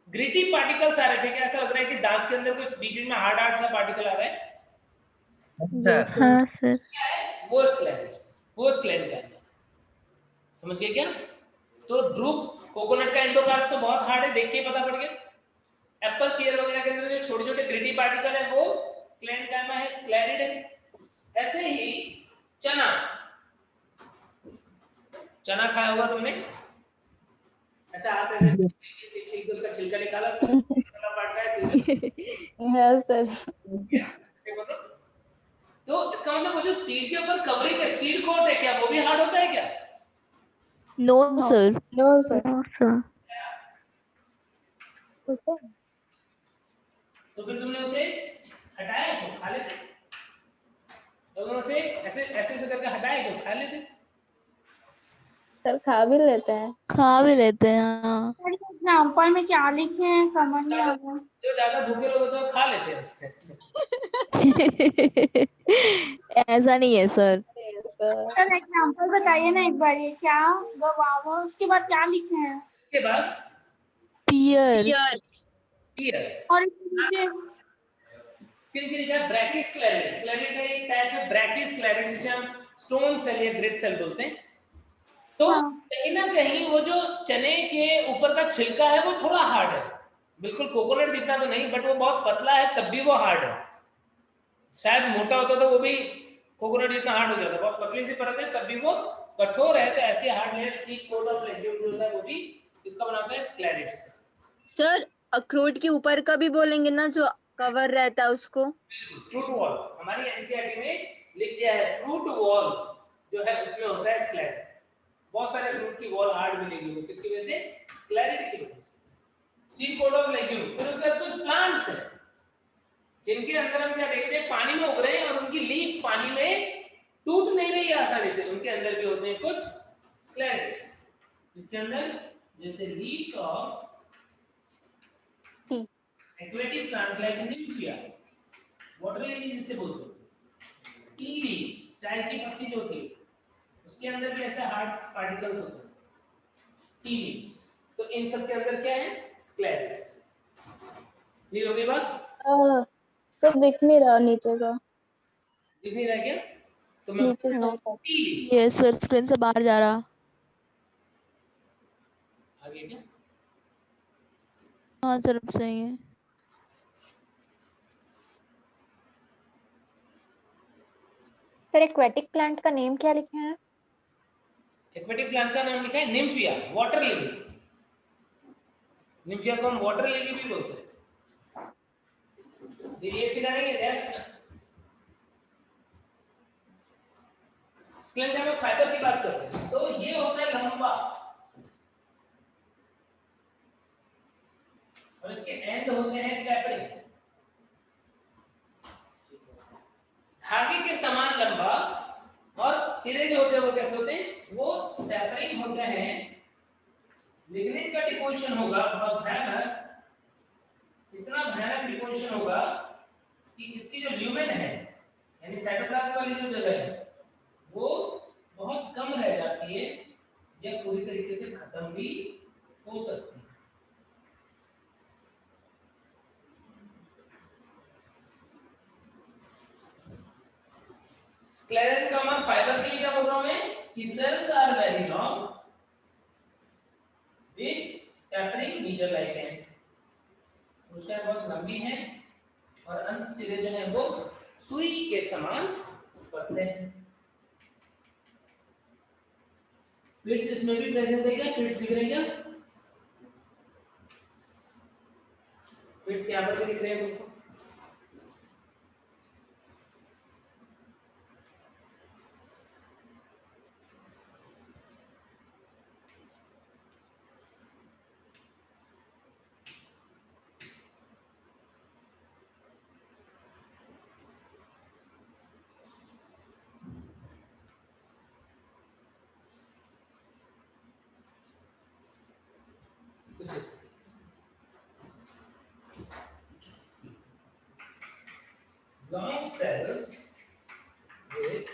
ग्रिटी पार्टिकल्स आ रहे थे क्या? ऐसा लग रहा है कि दांत के अंदर कुछ बीच में हार्ड हार्ड सा पार्टिकल आ रहा है। सर हाँ सर। वो स्क्लेरेट्स, वो स्क्लेरेन्काइमा, समझ गए क्या? तो ड्रूप कोकोनट का एंडोकार्प तो बहुत हार्ड है, देख के पता पड़ गया। एप्पल पियर वगैरह के अंदर जो छोटे छोटे ग्रिटी पार्टिकल है वो स्क्लेरेन्काइमा है, स्क्लेरिड है। ऐसे ही चना, चना खाया होगा तुमने, ऐसा हाथ से छील के उसका छिलका निकाला, पार्ट है यस सर। तो इसका मतलब वो जो सीड के ऊपर कवरिंग है, सीड कोट है क्या, वो भी हार्ड होता है क्या? No sir. No sir. No sir. तो फिर तुमने उसे हटाया तो खा लेते, तो तुमने उसे ऐसे ऐसे ऐसे करके हटाया तो खा लेते। सर खा भी लेते हैं। खा भी लेते हैं। एग्जाम्पल में क्या लिखे हैं समझ नहीं आ रहा। जो ज्यादा भूखे लोग होते हैं वो खा लेते हैं उसके। ऐसा नहीं है सर। सर सर एग्जाम्पल बताइए ना एक बार, ये क्या गवावा, उसके बाद क्या लिखे हैं? उसके बाद पियर। पियर, और इसके नीचे क्या? ब्रैकिस्क्लेरिड, स्क्लेरिड है एक टाइप है ब्रैकिस्क्लेरिड, जिसे हम स्टोन सेल या ग्रिट सेल बोलते हैं। तो हाँ। कहीं ना कहीं वो जो चने के ऊपर का छिलका है वो थोड़ा हार्ड है, बिल्कुल कोकोनट जितना तो नहीं, बट वो बहुत पतला है तब भी वो हार्ड है। शायद मोटा होता तो वो भी कोकोनट जितना हार्ड हो जाता, बहुत पतली सी परत है तब भी वो कठोर है। तो ऐसे hard layer seed coat of legume जो होता है वो भी इसका बनाता है स्क्लेरिड्स। सर अखरोट के ऊपर का भी बोलेंगे ना, जो कवर रहता है उसको? फ्रूट वॉल हमारी एनसीईआरटी में लिख दिया है, फ्रूट वॉल जो है उसमें होता है स्क्लेरिड। बहुत सारे फ्रूट की वॉल हार्ड मिलेगी, वो किसकी वजह से? स्क्लेरिड की वजह से। Seed coat of legume. फिर उसके बाद कुछ प्लांट्स हैं जिनके अंदर हम क्या देखते हैं, पानी में उग रहे हैं और उनकी लीफ पानी में टूट नहीं रही है आसानी से, उनके अंदर भी होते हैं कुछ स्क्लेरिड्स। इसके अंदर जैसे leaves of aquatic plant like Nymphaea, water lily जिसे बोलते हैं, टी लीव्स, चाय की पत्ती जो होती है उसके अंदर भी ऐसे हार्ड पार्टिकल्स होते हैं, टी लीव्स। तो इन सब के अंदर क्या है? स्क्लेरेट्स। क्लियर हो गई बात? सर दिख नहीं रहा नीचे का। दिख नहीं रहा क्या? तो मैं नीचे नो सर। टी लीव्स ये सर स्क्रीन से बाहर जा रहा। आगे क्या? हाँ सर अब सही है। सर एक्वेटिक प्लांट का नेम क्या लिखे हैं? एक्वेटिक प्लांट का नाम लिखा है निम्फिया, वाटर लिली। निम्फिया को हम वाटर लिली भी बोलते हैं। ये सीधा नहीं है, ध्यान रखना। स्क्लेंजा में फाइबर की बात करते हैं तो ये होता है लंबा, और इसके एंड होते हैं टैपरिंग, धागे के समान लंबा, और सिरे जो होते हैं वो कैसे होते हैं? वो टैपरिंग होते हैं। लिग्निन का डिपोजिशन होगा बहुत भयानक, इतना भयानक डिपोजिशन होगा कि इसकी जो ल्यूमेन है यानी साइटोप्लाज्म वाली जो जगह है वो बहुत कम रह जाती है या पूरी तरीके से खत्म भी हो सकती है। स्क्लेरेंकामा फाइबर के लिए क्या बोल रहा हूं मैं कि cells are very long with tapering needle like end, उसका बहुत लंबी है और अंत सिरे जो है वो सुई के समान पतले हैं। पिट्स इसमें भी प्रेजेंट है क्या? पिट्स दिख रहे हैं क्या? पिट्स यहां पर भी दिख रहे हैं तुमको? कुछ इस तरीके से long cells with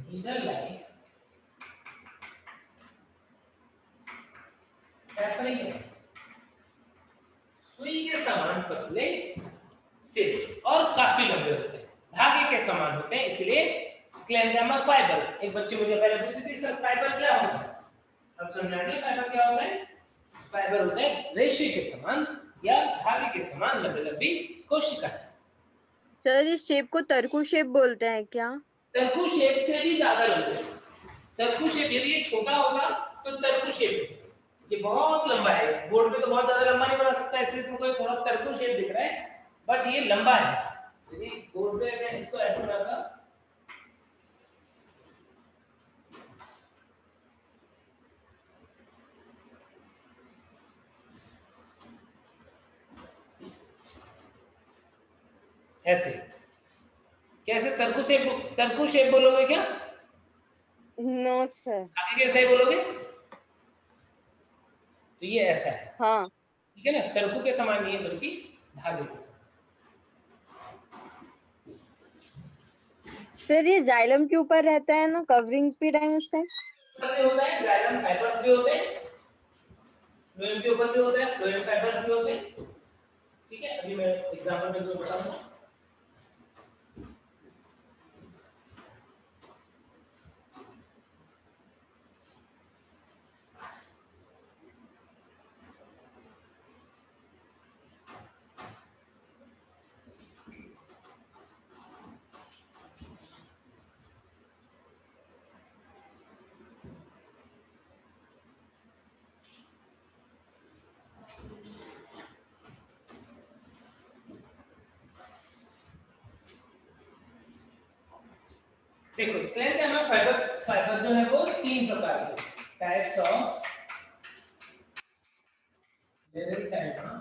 needle-like tapering है, सुई के समान पतले सिरे और काफी लंबे होते हैं, धागे के समान होते हैं, इसलिए स्क्लेरेंकामा फाइबर। एक बच्चे मुझे पहले पूछी थी सर फाइबर क्या होता है? अब समझ आ गया फाइबर क्या होता है? फाइबर होता है रेशे के समान या धागे के समान लंबी लंबी कोशिकाएं। सर इस शेप को तरकू शेप बोलते हैं क्या? तरकू शेप से भी ज्यादा लंबे। तरकू शेप यदि ये छोटा होगा तो तरकू शेप, ये बहुत लंबा है, बोर्ड पे तो बहुत ज्यादा लंबा नहीं बना सकता इसलिए तुमको थोड़ा तरकू शेप दिख रहा है, बट ये लंबा है। यदि बोर्ड पे मैं इसको ऐसे बनाता ऐसे, कैसे तरकू शेप बोलोगे क्या? No sir. आगे कैसे ही बोलोगे? तो ये ऐसा है, हाँ ठीक है ना, तरकू के समान नहीं है बल्कि धागे के समान। सर ये जाइलम के ऊपर रहता है ना, कवरिंग पे रहे उस टाइम होता है, जाइलम फाइबर्स भी होते हैं, फ्लोएम के ऊपर भी होता है, फ्लोएम फाइबर्स भी होते हैं, ठीक है। अभी मैं एग्जांपल में तुम्हें बताऊंगा। देखो स्क्लेरेंकामा फाइबर जो है वो तीन प्रकार के टाइप्स ऑफ स्क्लेरेंकामा,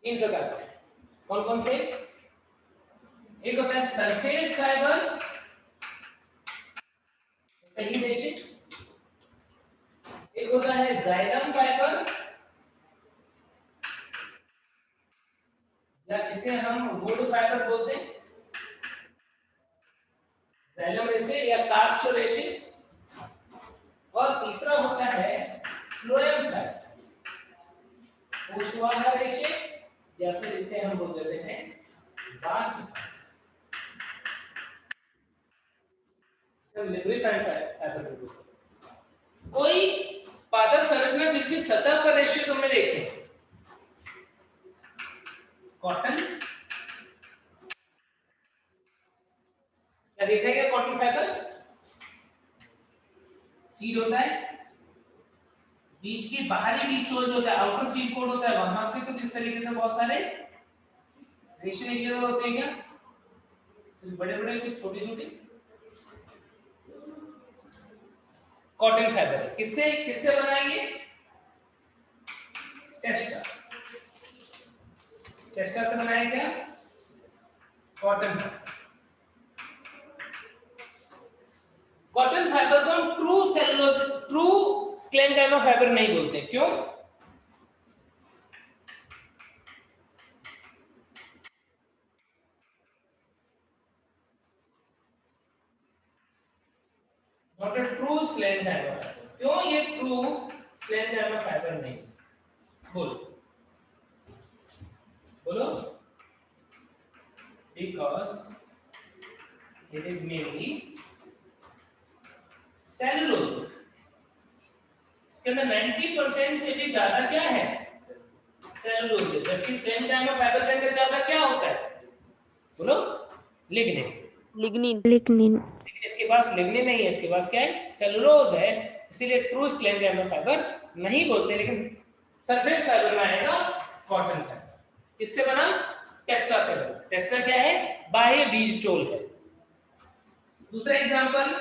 तीन प्रकार के। कौन कौन से? एक होता है सरफेस फाइबर, सही रेशे, एक होता है जाइलम फाइबर या इसे हम वुड फाइबर बोलते हैं, जाइलम रेशे या कास्ट रेशे। और तीसरा होता है फ्लोएम फाइबर, ऊष्माधार रेशे, या फिर इसे हम बोल देते हैं बास्ट लिब्रिफाइड फाइबर। कोई पादप संरचना जिसकी सतह पर रेशे तुमने देखे, कॉटन, क्या देखा गया? कॉटन फाइबर सीड होता है, बीच की बाहरी बीज चोल जो होता है, आउटर सीड कोड होता है, वहां से कुछ इस तरीके से बहुत सारे रेशे निकले हुए होते हैं। क्या कुछ बड़े बड़े, कुछ छोटे छोटे, कॉटन फाइबर है। किससे किससे बना है ये? टेस्टा, टेस्टा से बनाया गया कॉटन। कॉटन फाइबर को हम true cellulose, true sclerenchyma fibre नहीं बोलते। क्यों? Not a true sclerenchyma fibre. क्यों ये ट्रू स्क्लेरेंकाइमा फाइबर नहीं? बोलो बोलो। Because it is mainly cellulosic। इसके अंदर 90% से भी ज्यादा क्या है? सेलुलोज। जबकि स्क्लेरेंकाइमा फाइबर के अंदर ज्यादा क्या होता है? बोलो। लिग्निन। लिग्निन। लेकिन इसके पास लिग्निन नहीं है, इसके पास क्या है? सेलुलोज है। इसीलिए ट्रू स्क्लेरेंकाइमा फाइबर नहीं बोलते। लेकिन सरफेस फाइबर में आएगा कॉटन फाइबर। किससे बना? टेस्टा से बना। टेस्टा क्या है? बाह्य बीज चोल है। दूसरा एग्जांपल,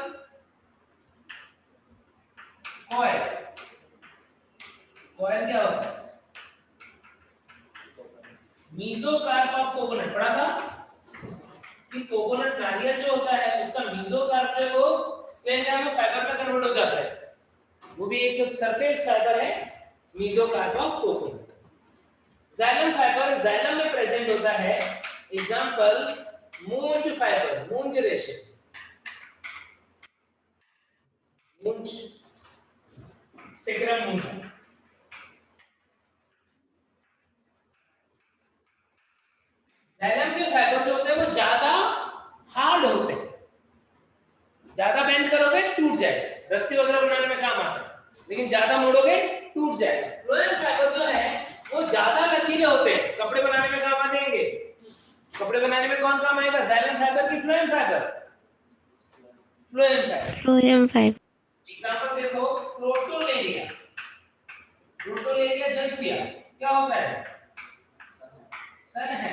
कॉइल। कॉइल क्या होता है? Mesocarp of coconut. पढ़ा था कि कोकोनट नारियल जो होता है उसका मीसोकार्प जो है वो स्क्लेरेंकाइमा फाइबर में कन्वर्ट हो जाता है। वो भी एक सरफेस फाइबर है, mesocarp of coconut. Xylem fibre xylem में प्रेजेंट होता है। एग्जांपल, मूंज फाइबर, मूंज रेशे। मूंज, सेक्रम मूंज। जाइलम के फाइबर जो होते हैं वो ज्यादा हार्ड होते हैं। ज्यादा बेंड करोगे टूट जाएगा, रस्सी वगैरह बनाने में काम आता है। लेकिन ज्यादा मोड़ोगे टूट जाएगा। फ्लोएम फाइबर जो है वो ज्यादा लचीले होते हैं, कपड़े बनाने में काम आ जाएंगे। कपड़े बनाने में कौन काम आएगा? जाइलम फाइबर की phloem fibre? Phloem fibre. Phloem fibre. Example देखो, क्रोटोलेरिया। क्रोटोलेरिया जेंसिया क्या होता है? सन है।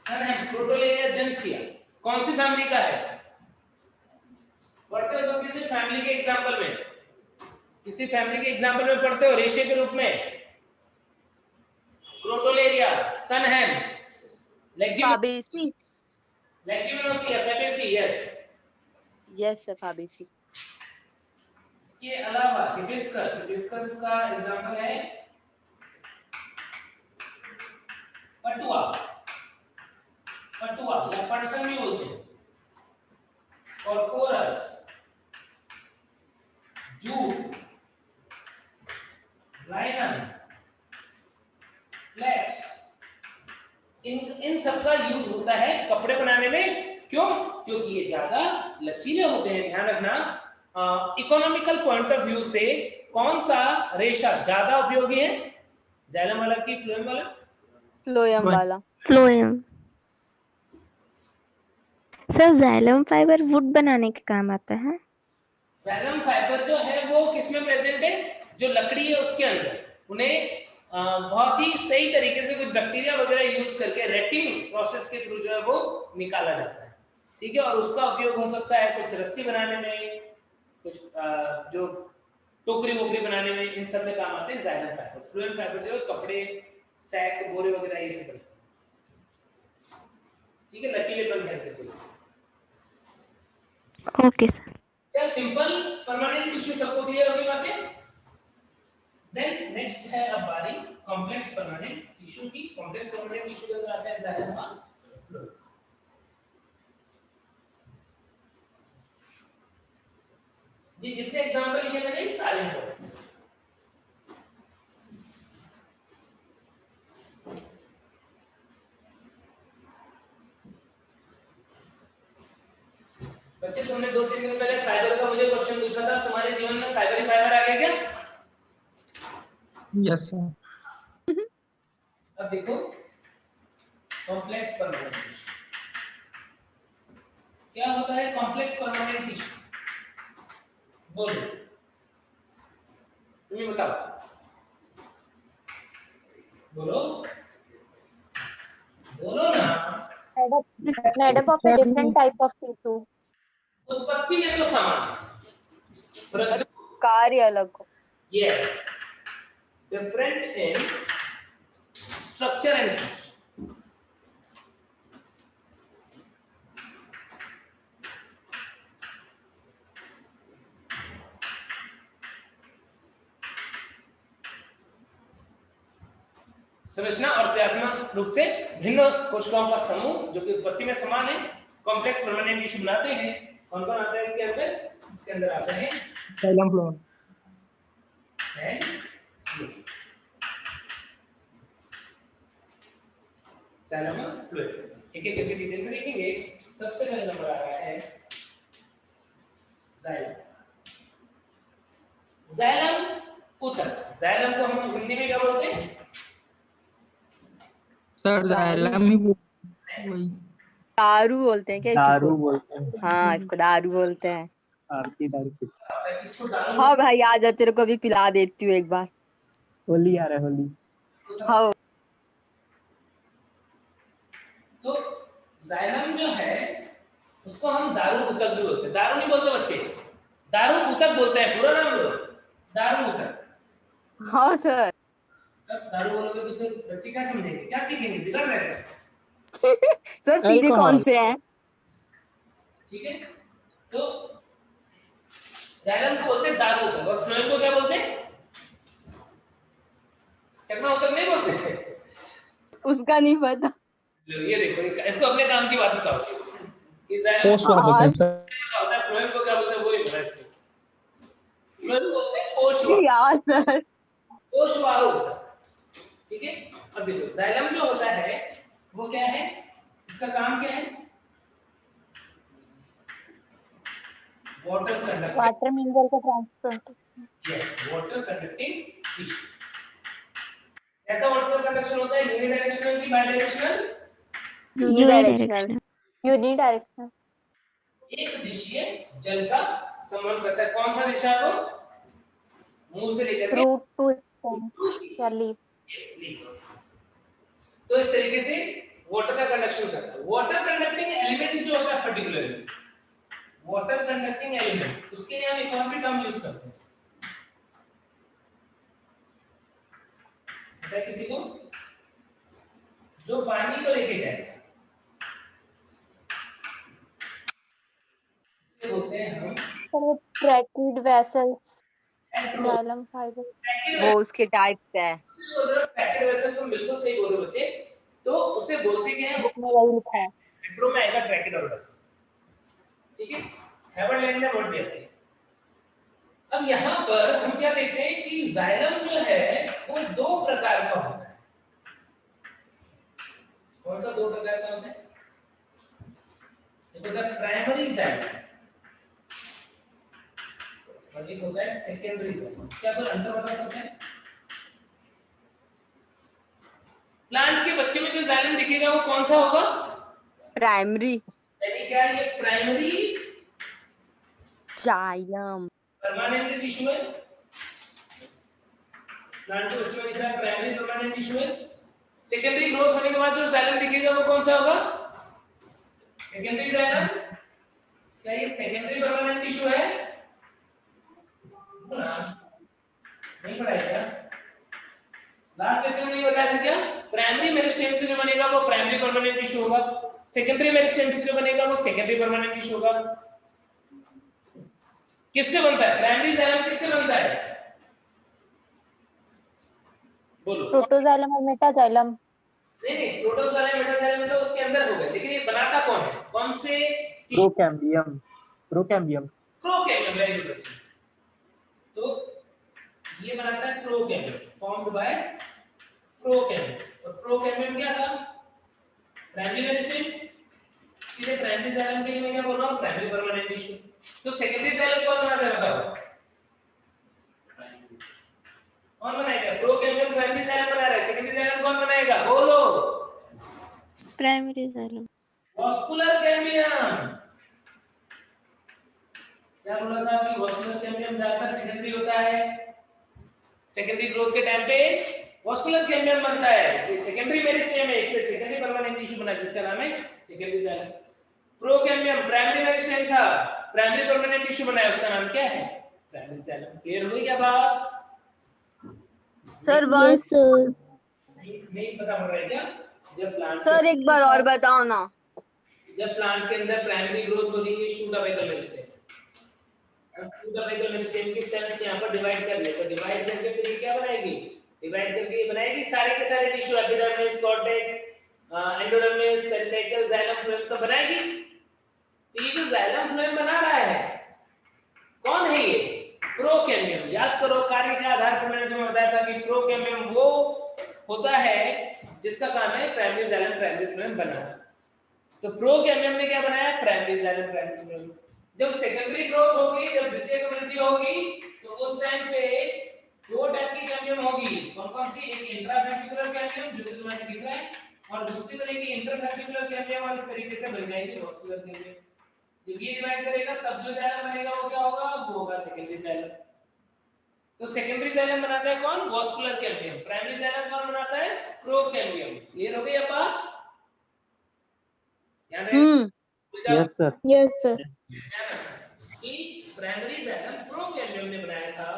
सन है, क्रोटोलेरिया जेंसिया। कौन सी फैमिली का है? पढ़ते हो तो किसी फैमिली के एग्जांपल में, किसी फैमिली के एग्जांपल में पढ़ते हो रेशे के रूप में? Crotalaria, sunn hemp, Fabaceae. Leguminosae, Fabaceae. Yes yes Fabaceae. इसके अलावा हिबिस्कस, हिबिस्कस का एग्जांपल है पटुआ। पटुआ या पटसन भी बोलते हैं। और कोरस, जूट, लाइनम, फ्लेक्स, इन सब का यूज होता है कपड़े बनाने में। क्यों? क्योंकि ये ज्यादा लचीले होते हैं। ध्यान रखना, इकोनॉमिकल पॉइंट ऑफ व्यू से कौन सा रेशा ज्यादा उपयोगी है? जाइलम वाला की फ्लोएम वाला? फ्लोएम वाला। Phloem. Sir xylem fibre would बनाने के काम आता है। जाइलम फाइबर जो है वो किसमें प्रेजेंट है? जो लकड़ी है उसके अंदर। उन्हें बहुत ही सही तरीके से कुछ बैक्टीरिया वगैरह यूज करके रेटिंग प्रोसेस के थ्रू जो है वो निकाला जाता है। ठीक है, और उसका उपयोग हो सकता है कुछ रस्सी बनाने में, कुछ जो टोकरी वोकरी बनाने में, इन सब में काम आते हैं जाइलम फाइबर। फ्लोएम फाइबर जो है कपड़े, सैक, बोरे वगैरह ये सब। ठीक है, लचीलेपन है। Okay sir. क्या सिंपल परमानेंट टिश्यू सबको क्लियर होगी बातें? देन नेक्स्ट है अब बारी कॉम्प्लेक्स परमानेंट टिश्यू की। कॉम्प्लेक्स परमानेंट टिश्यू के अंदर आता है जाइलम और फ्लोएम। ये जितने एग्जांपल लिए मैंने सारे हैं। बच्चे तुमने 2-3 दिन पहले फाइबर का मुझे क्वेश्चन पूछा था, तुम्हारे जीवन में फाइबर ही फाइबर आ गया क्या? Yes sir. अब देखो कॉम्प्लेक्स परमानेंट टिश्यू क्या होता है? कॉम्प्लेक्स परमानेंट टिश्यू बोलो, तुम्हें बताओ, बोलो बोलो ना। Made up of a different type of tissue. उत्पत्ति में तो समान, परंतु कार्य अलग हो। Yes different in structure and संरचना और क्रियात्मक रूप से भिन्न कोशिकाओं का समूह जो कि उत्पत्ति में समान है कॉम्प्लेक्स परमानेंट टिश्यू बनाते हैं। कौन कौन आता है इसके अंदर? इसके अंदर आता है xylem phloem and phloem. Xylem और फ्लोएम एक एक करके डिटेल में देखेंगे। सबसे पहले नंबर आ रहा है जाइलम। जाइलम ऊतक। जाइलम को हम हिंदी में क्या बोलते हैं? सर जाइलम ही वही दारू बोलते हैं क्या दारू इसको? बोलते हैं। हाँ, इसको दारू बोलते हैं। आरती दारू कुछ। जिसको दारू हाँ भाई, आ जा, तेरे को भी पिला देती हूँ एक बार। होली आ रहा है, होली। हाँ, तो जाइलम जो है उसको हम दारू ऊतक भी बोलते हैं। दारू नहीं बोलते बच्चे, दारू ऊतक बोलते हैं। पूरा नाम लो, दारू ऊतक। हाँ सर। अब दारू बोलोगे तो फिर बच्चे क्या समझेंगे, क्या सीखेंगे? बिगड़ रहे हैं सर सीधे कौन से हैं? ठीक है। तो जाइलम को बोलते हैं दारू ऊतक और फ्लोएम को क्या बोलते हैं? चकना ऊतक नहीं बोलते। उसका नहीं पता। लो ये देखो, इसको अपने काम की बात बताओ कि जाइलम पोस्ट हुआ बोलते हैं सर। क्या होता है, फ्लोएम को क्या बोलते हैं वो नहीं पता इसको। फ्लोएम को बोलते हैं कोशवाहु। यार सर, कोशवाहु ऊतक। ठीक है। अब देखो जाइलम जो होता है वो क्या है, इसका काम क्या है? Water conducting. वाटर मिनरल का transport. Yes, water conducting tissue. ऐसा वाटर कंडक्शन होता है यूनिडायरेक्शनल की बाय डायरेक्शनल? यूनिडायरेक्शनल। यूनिडायरेक्शनल। एक दिशीय जल का संबंध करता है। कौन सा दिशा को? मूल से लेकर के रूट टू स्टेम या लीफ। Yes, leaf. तो इस तरीके से वाटर का कंडक्शन करता है। वाटर कंडक्टिंग एलिमेंट जो होता है पर्टिकुलरली वाटर कंडक्टिंग एलिमेंट, उसके लिए हम एक और भी टर्म यूज करते हैं। पता है किसी को? जो पानी को लेके जाएगा इसे बोलते हैं हम ट्रैकिड वेसल्स। Xylem fibre. वो उसके टाइप से है। Tracheid vessel. तुम बिल्कुल सही बोल रहे हो बच्चे। तो उसे बोलते क्या है? इसमें वही लिखा है। मेट्रो में आएगा ट्रैकिड वेसल। ठीक है। हेवरलैंड ने नोट दिया था। अब यहाँ पर हम क्या देखते हैं कि जाइलम जो है वो दो प्रकार का होता है। कौन सा दो प्रकार का होता है? एक होता है प्राइमरी जाइलम और एक होता है सेकेंडरी जाइलम। क्या कोई अंतर बता सकते हैं? प्लांट के बच्चे में जो जाइलम दिखेगा वो कौन सा होगा? प्राइमरी यानी क्या ये प्राइमरी जाइलम। परमानेंट टिश्यू है। प्लांट के बच्चे में दिख रहा है प्राइमरी परमानेंट टिश्यू है। सेकेंडरी ग्रोथ होने के बाद जो जाइलम दिखेगा वो कौन सा होगा? Secondary xylem. क्या ये सेकेंडरी परमानेंट टिश्यू है? नहीं पढ़ाया क्या? लास्ट लेक्चर में नहीं बताया था क्या? प्राइमरी मेरिस्टेम से जो बनेगा वो प्राइमरी परमानेंट टिश्यू होगा। सेकेंडरी मेरिस्टेम से जो बनेगा वो सेकेंडरी परमानेंट टिश्यू होगा। किससे बनता है? प्राइमरी जाइलम किससे बनता है? बोलो। प्रोटोजाइलम और मेटाजाइलम। नहीं, प्रोटोजाइलम मेटाजाइलम तो उसके अंदर हो गया, लेकिन ये बनाता कौन है? कौन से? Procambium. Procambiums. Procambium, very good. तो ये बनाता है प्रोकैम्बियम, फॉर्म्ड बाय प्रोकैम्बियम। और प्रोकैम्बियम क्या था? Primary meristem. सीधे प्राइमरी जाइलम के लिए मैं क्या बोल रहा हूँ? Primary permanent tissue. तो सेकेंडरी जाइलम कौन बनाता है बताओ? कौन बनाएगा? प्रोकैम्बियम प्राइमरी जाइलम बना रहा है, सेकेंडरी जाइलम कौन बनाएगा? बोलो। Primary xylem. Vascular cambium. क्या बोला था कि वास्कुलर कैम्बियम ज्यादातर सेकेंडरी होता है। सेकेंडरी ग्रोथ के टाइम पे वास्कुलर कैम्बियम बनता है। ये सेकेंडरी मेरिस्टेम है, इससे सेकेंडरी परमानेंट टिश्यू बना जिसका नाम है secondary xylem. Procambium primary meristem था, प्राइमरी परमानेंट टिश्यू बनाया, उसका नाम क्या है? Primary xylem. क्लियर हो गई क्या बात? Sir yes sir. नहीं पता हो रहा है क्या? जब प्लांट सर एक बार और बताओ ना। जब प्लांट के अंदर प्राइमरी ग्रोथ हो रही है, शूट अपिकल मेरिस्टेम, अब शूट अपिकल मेरिस्टेम की सेल्स यहां पर डिवाइड कर ले, तो डिवाइड करके फिर ये क्या बनाएगी? डिवाइड करके ये बनाएगी सारे के सारे tissue, epidermis, cortex, endodermis, pericycle, xylem, phloem सब बनाएगी। तो ये जो जाइलम फ्लोएम बना रहा है, कौन है ये? प्रोकैम्बियम। याद करो, कार्य के आधार पर मैंने तुम्हें बताया था कि प्रोकैम्बियम वो होता है जिसका काम है प्राइमरी जाइलम प्राइमरी फ्लोएम बनाना। तो प्रोकैम्बियम ने क्या बनाया? Primary xylem primary phloem. जब सेकेंडरी ग्रोथ होगी, जब द्वितीयक वृद्धि होगी, तो उस टाइम पे दो टाइप की कैम्बियम होगी। कौन सी? एक इंट्रावेसिकुलर कैम्बियम जो तुम्हारे दिख रहा है, और दूसरी बनेगी इंटरवेसिकुलर कैम्बियम, और इस तरीके से बन जाएगी वास्कुलर कैम्बियम। जब ये डिवाइड करेगा तब जो जाइलम बनेगा वो क्या होगा? वो होगा सेकेंडरी जाइलम। तो सेकेंडरी जाइलम बनाता है कौन? Vascular cambium. प्राइमरी जाइलम कौन बनाता है? प्रोकैम्बियम। क्लियर हो गई अब बात? Yes sir. Yes sir. कि प्राइमरी जाइलम प्रोकैम्बियम ने बनाया था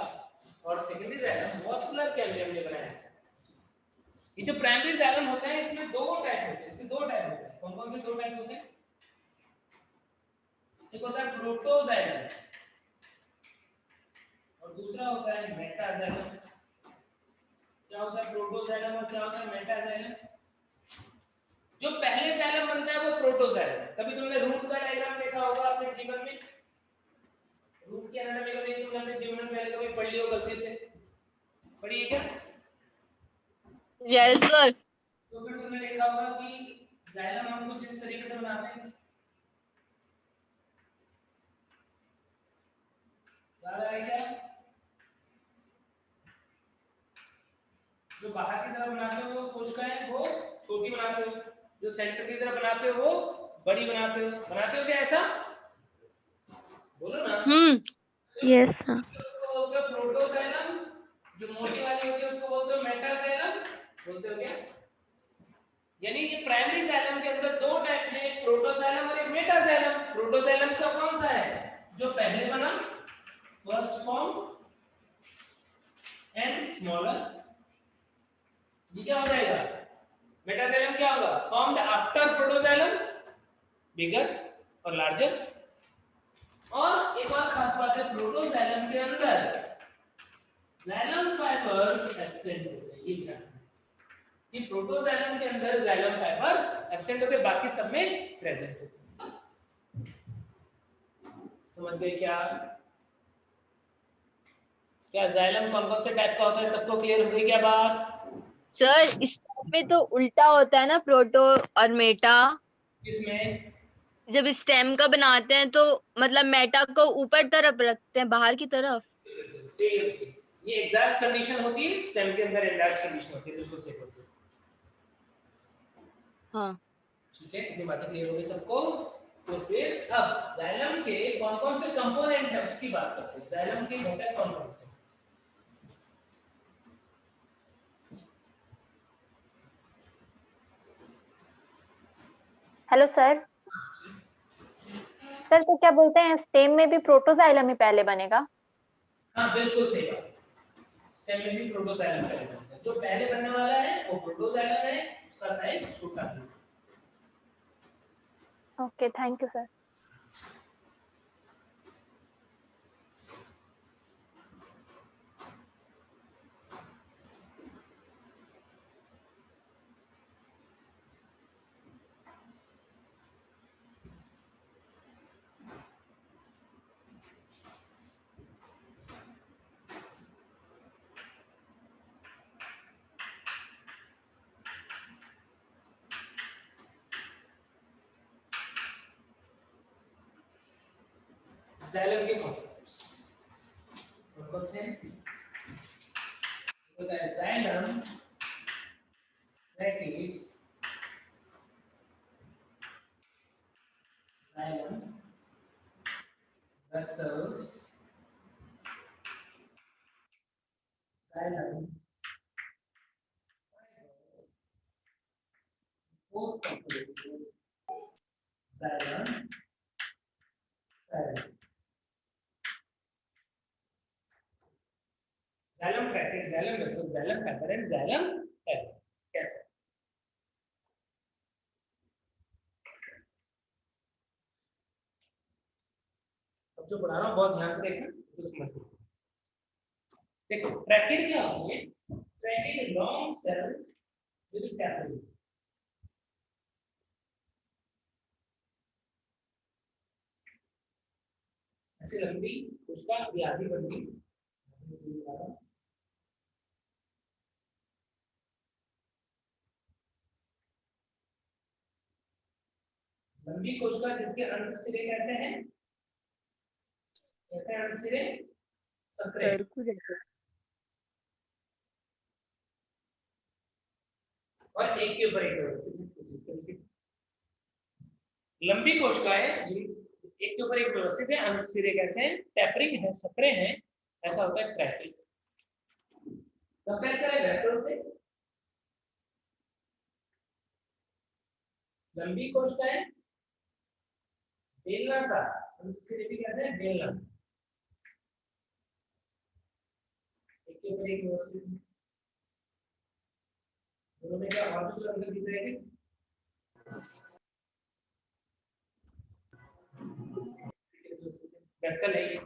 और सेकेंडरी जाइलम वास्कुलर कैम्बियम ने बनाया था। ये जो प्राइमरी जाइलम होता है, इसमें दो टाइप होते हैं। इसके दो टाइप होते हैं। कौन-कौन से दो टाइप होते हैं? एक होता है प्रोटोजाइलम और दूसरा होता है मेटाजाइलम। क्या होता है प्रोटोजाइलम और क्या होता है मेटाजाइलम? जो पहले जाइलम बनता है वो प्रोटोजाइलम। कभी तुमने रूट का डायग्राम देखा होगा अपने जीवन में? रूट की एनाटॉमी कभी तुमने अपने जीवन में पहले कभी पढ़ ली हो गलती से? पढ़ी है क्या? Yes sir. तो फिर तुमने देखा होगा कि जाइलम हम कुछ इस तरीके से बनाते हैं। याद आ रहा है क्या? जो बाहर की तरफ बनाते हो वो कोशिकाएं वो छोटी बनाते हो, जो सेंटर की तरफ बनाते हो वो बड़ी बनाते हो क्या ऐसा? बोलो ना। Yes sir. उसको बोलते हो प्रोटोजाइलम, जो मोटी वाली होती है उसको बोलते हो मेटाजाइलम। बोलते हो क्या? यानी कि प्राइमरी जाइलम के अंदर दो टाइप हैं, एक प्रोटोजाइलम और एक मेटाजाइलम। प्रोटोजाइलम का कौन सा है? जो पहले बना, फर्स्ट फॉर्म एंड स्मॉलर। ये क्या हो जाएगा? मेटाजाइलम क्या होगा? फॉर्म्ड आफ्टर प्रोटोजाइलम, बिगर और लार्जर। और एक और खास बात है, प्रोटोजाइलम के अंदर जाइलम फाइबर्स एब्सेंट होते हैं। ये ध्यान रखना कि प्रोटोजाइलम के अंदर जाइलम फाइबर एब्सेंट होते हैं, बाकी सब में प्रेजेंट होते हैं। समझ गए क्या? क्या जाइलम कौन-कौन से टाइप का होता है? सबको क्लियर हो गई क्या बात? सर इस में तो उल्टा होता है ना, प्रोटो और मेटा। किसमें? जब स्टेम का बनाते हैं तो मतलब मेटा को ऊपर तरफ रखते हैं, बाहर की तरफ। ये एग्जैक्ट कंडीशन होती है, स्टेम के अंदर एग्जैक्ट कंडीशन होती है, बिल्कुल सही होती है। हाँ ठीक है, इतनी बातें क्लियर हो गई सबको? तो फिर अब जाइलम के कौन-कौन से कंपोनेंट है उसकी बात करते हैं। जाइलम के घटक कौन-कौन से? Hello sir. सर तो क्या बोलते हैं, स्टेम में भी प्रोटोजाइलम ही पहले बनेगा? हाँ बिल्कुल सही बात। स्टेम में भी प्रोटोजाइलम पहले बनता है। जो पहले बनने वाला है वो प्रोटोजाइलम है, उसका साइज छोटा है। Okay, thank you sir. Xylem के कंपोनेंट्स कौन से हैं? तो xylem, that is xylem, vessels, xylem, fibers, four components, xylem, xylem. Xylem tracking, xylem vessel, xylem fiber and xylem fiber. कैसे? अब जो पढ़ा रहा हूँ बहुत ध्यान से देखना, तो समझ लो। देखो ट्रैकेड क्या होते हैं? Tracheid long sales with tapering. ऐसे लंबी उसका आधी बनती लंबी कोशिका जिसके अंत सिरे कैसे हैं? कैसे अंत सिरे? सक्रिय और एक के ऊपर एक व्यवस्थित। लंबी कोशिकाएं जिन एक के ऊपर एक व्यवस्थित है, अंत सिरे कैसे हैं? टैपरिंग है, सक्रिय हैं, ऐसा होता है ट्रैकिंग। कंपेयर करें वेसल से। लंबी कोशिकाएं बेलनाकार, अंत सिरे भी कैसे हैं? बेलनाकार, एक के ऊपर एक व्यवस्थित है। दोनों में क्या और भी अंतर दिख रहे हैं? वेसल है ये।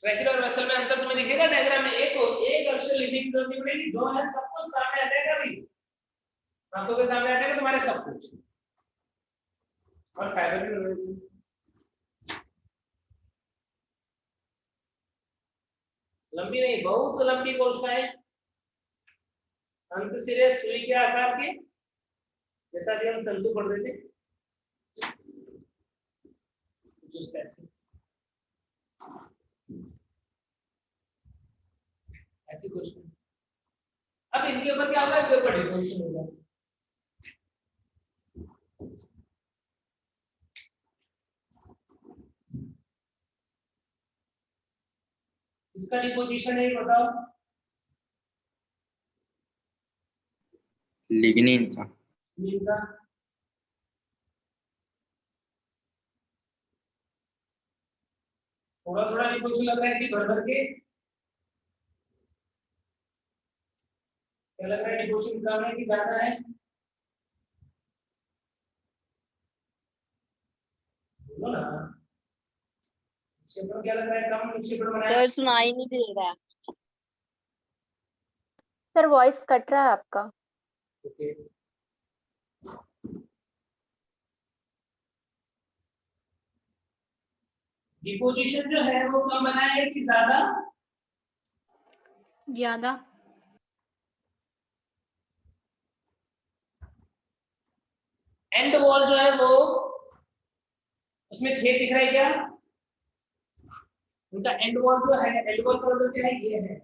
ट्रैकेड और वेसल में अंतर तुम्हें दिखेगा डायग्राम में। एक अक्षर लिखने की जरूरत नहीं पड़ेगी, दो है सब कुछ सामने आ जाएगा भी, आंखों के सामने आ जाएगा तुम्हारे सब कुछ। और फाइबर भी लंबी नहीं, बहुत लंबी कोशिकाएं, अंत सिरे सुई के आकार के, जैसा कि हम तंतु पढ़ रहे थे उस टाइप से। ऐसी कुछ। अब इनके ऊपर क्या होगा? इनके ऊपर डिपोजिशन होगा। इसका डिपोजिशन है बताओ? लिग्निन का। थोड़ा थोड़ा डिपोजिशन लग रहा है कि भर भर के? क्या लग रहा है? डिपोजिशन कम है कि ज्यादा है? बोलो ना। निक्षेपण क्या लग रहा है? कम निक्षेपण बनाया? सर सुनाई नहीं दे रहा है। सर वॉइस कट रहा है आपका। ओके। डिपोजिशन जो है वो कम बनाया है कि ज्यादा? ज्यादा। एंड वॉल जो है वो उसमें छेद दिख रहा है क्या? उनका एंड वॉल जो है, एंड वॉल का मतलब क्या है? ये है,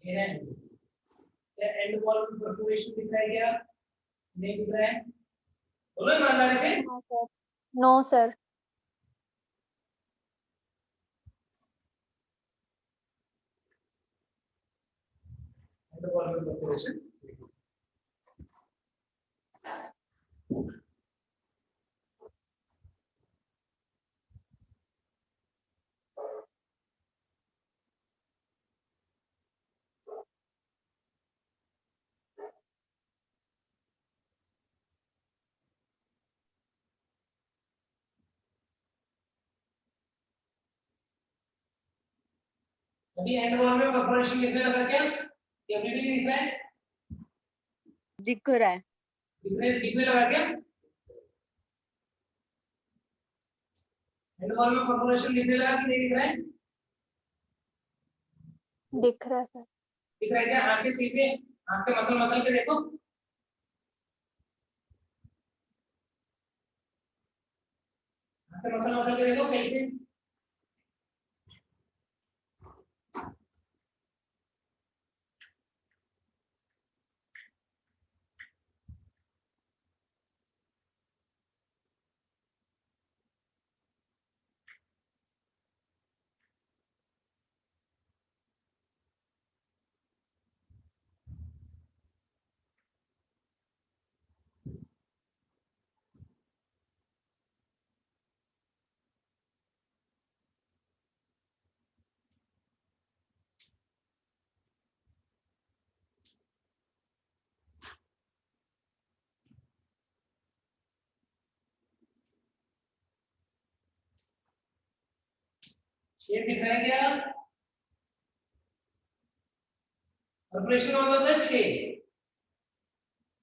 ये है। क्या एंड वॉल में परफोरेशन दिख रहा है क्या? नहीं दिख रहा है। बोलो ईमानदारी से। No sir. एंड वॉल में परफोरेशन अभी एंड वॉल में परफोरेशन दिखने लगा क्या? ये अभी भी नहीं दिख रहा है? दिख रहा है। दिखने लगा क्या? एंड वॉल में परफोरेशन दिखने लगा कि नहीं दिख रहा है? दिख रहा है सर। दिख रहा है क्या? आंखें सीधे, आंखें मसल मसल के देखो। मसल मसल के देखो सही से। शेप दिख रहा है क्या? ऑपरेशन होता है 6।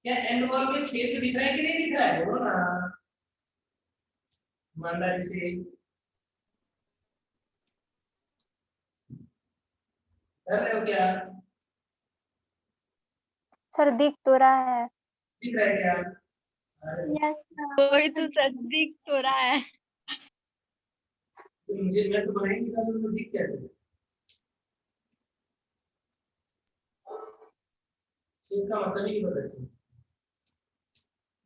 क्या एंड वॉल में छेद दिख रहा है कि नहीं दिख रहा है? बोलो ना ईमानदारी से। कर रहे हो क्या? सर दिख तो रहा है। दिख रहा है क्या? यस वही तो सर दिख तो रहा है। तो मुझे मैं तो बनाएंगे ना, तो दिख कैसे? शेप का मतलब ही नहीं पता इसमें।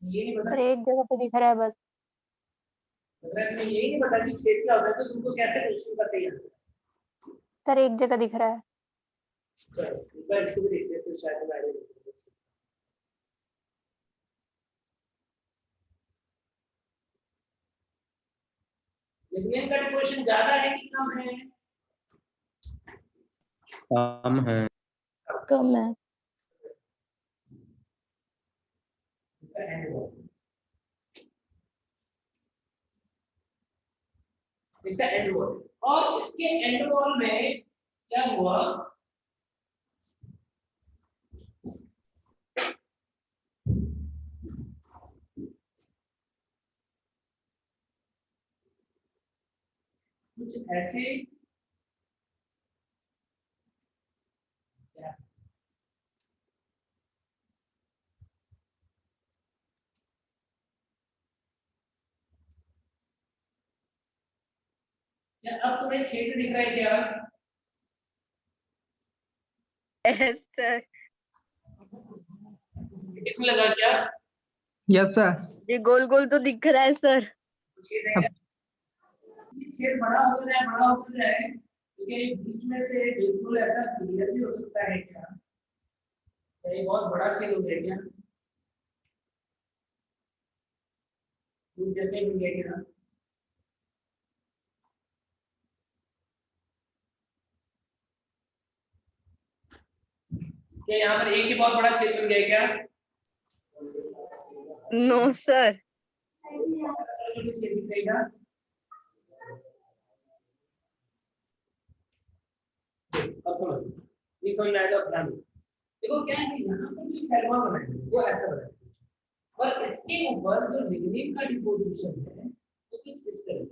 ये नहीं पता। सर एक जगह पे दिख रहा है बस। अगर तुम्हें यही नहीं पता कि छेद क्या होता है तो तुमको कैसे क्वेश्चन का सही आंसर? सर एक जगह दिख रहा है। चलो एक बार इसको भी देखते हैं, तो शायद मैं आगे देखते हैं। लिखने का क्वेश्चन ज्यादा है कि कम है? कम है। कम है। इसका एंड वॉल, इसका एंड वॉल, और इसके एंड वॉल में क्या हुआ? कुछ ऐसे क्या? क्या अब तुम्हें छेद दिख रहा है क्या? सर दिखने लगा क्या? Yes sir. ये गोल गोल तो दिख रहा है सर। छेद है क्या? ये छेद बड़ा हो जाए, बड़ा हो जाए, तो क्या ये बीच में से बिल्कुल ऐसा क्लियर भी हो सकता है क्या? क्या ये बहुत बड़ा छेद हो गया क्या? जैसे मिल गया क्या? क्या यहाँ पर एक ही बहुत बड़ा छेद बन गया क्या? No sir. छेद दिख रहेगा। अब समझ ये समझ में आएगा। ध्यान देखो क्या है, यहाँ पर जो सैलमन बना है वो ऐसा बना है, और इसके ऊपर जो लिग्निन का डिपोजिशन है वो कुछ इस तरह है।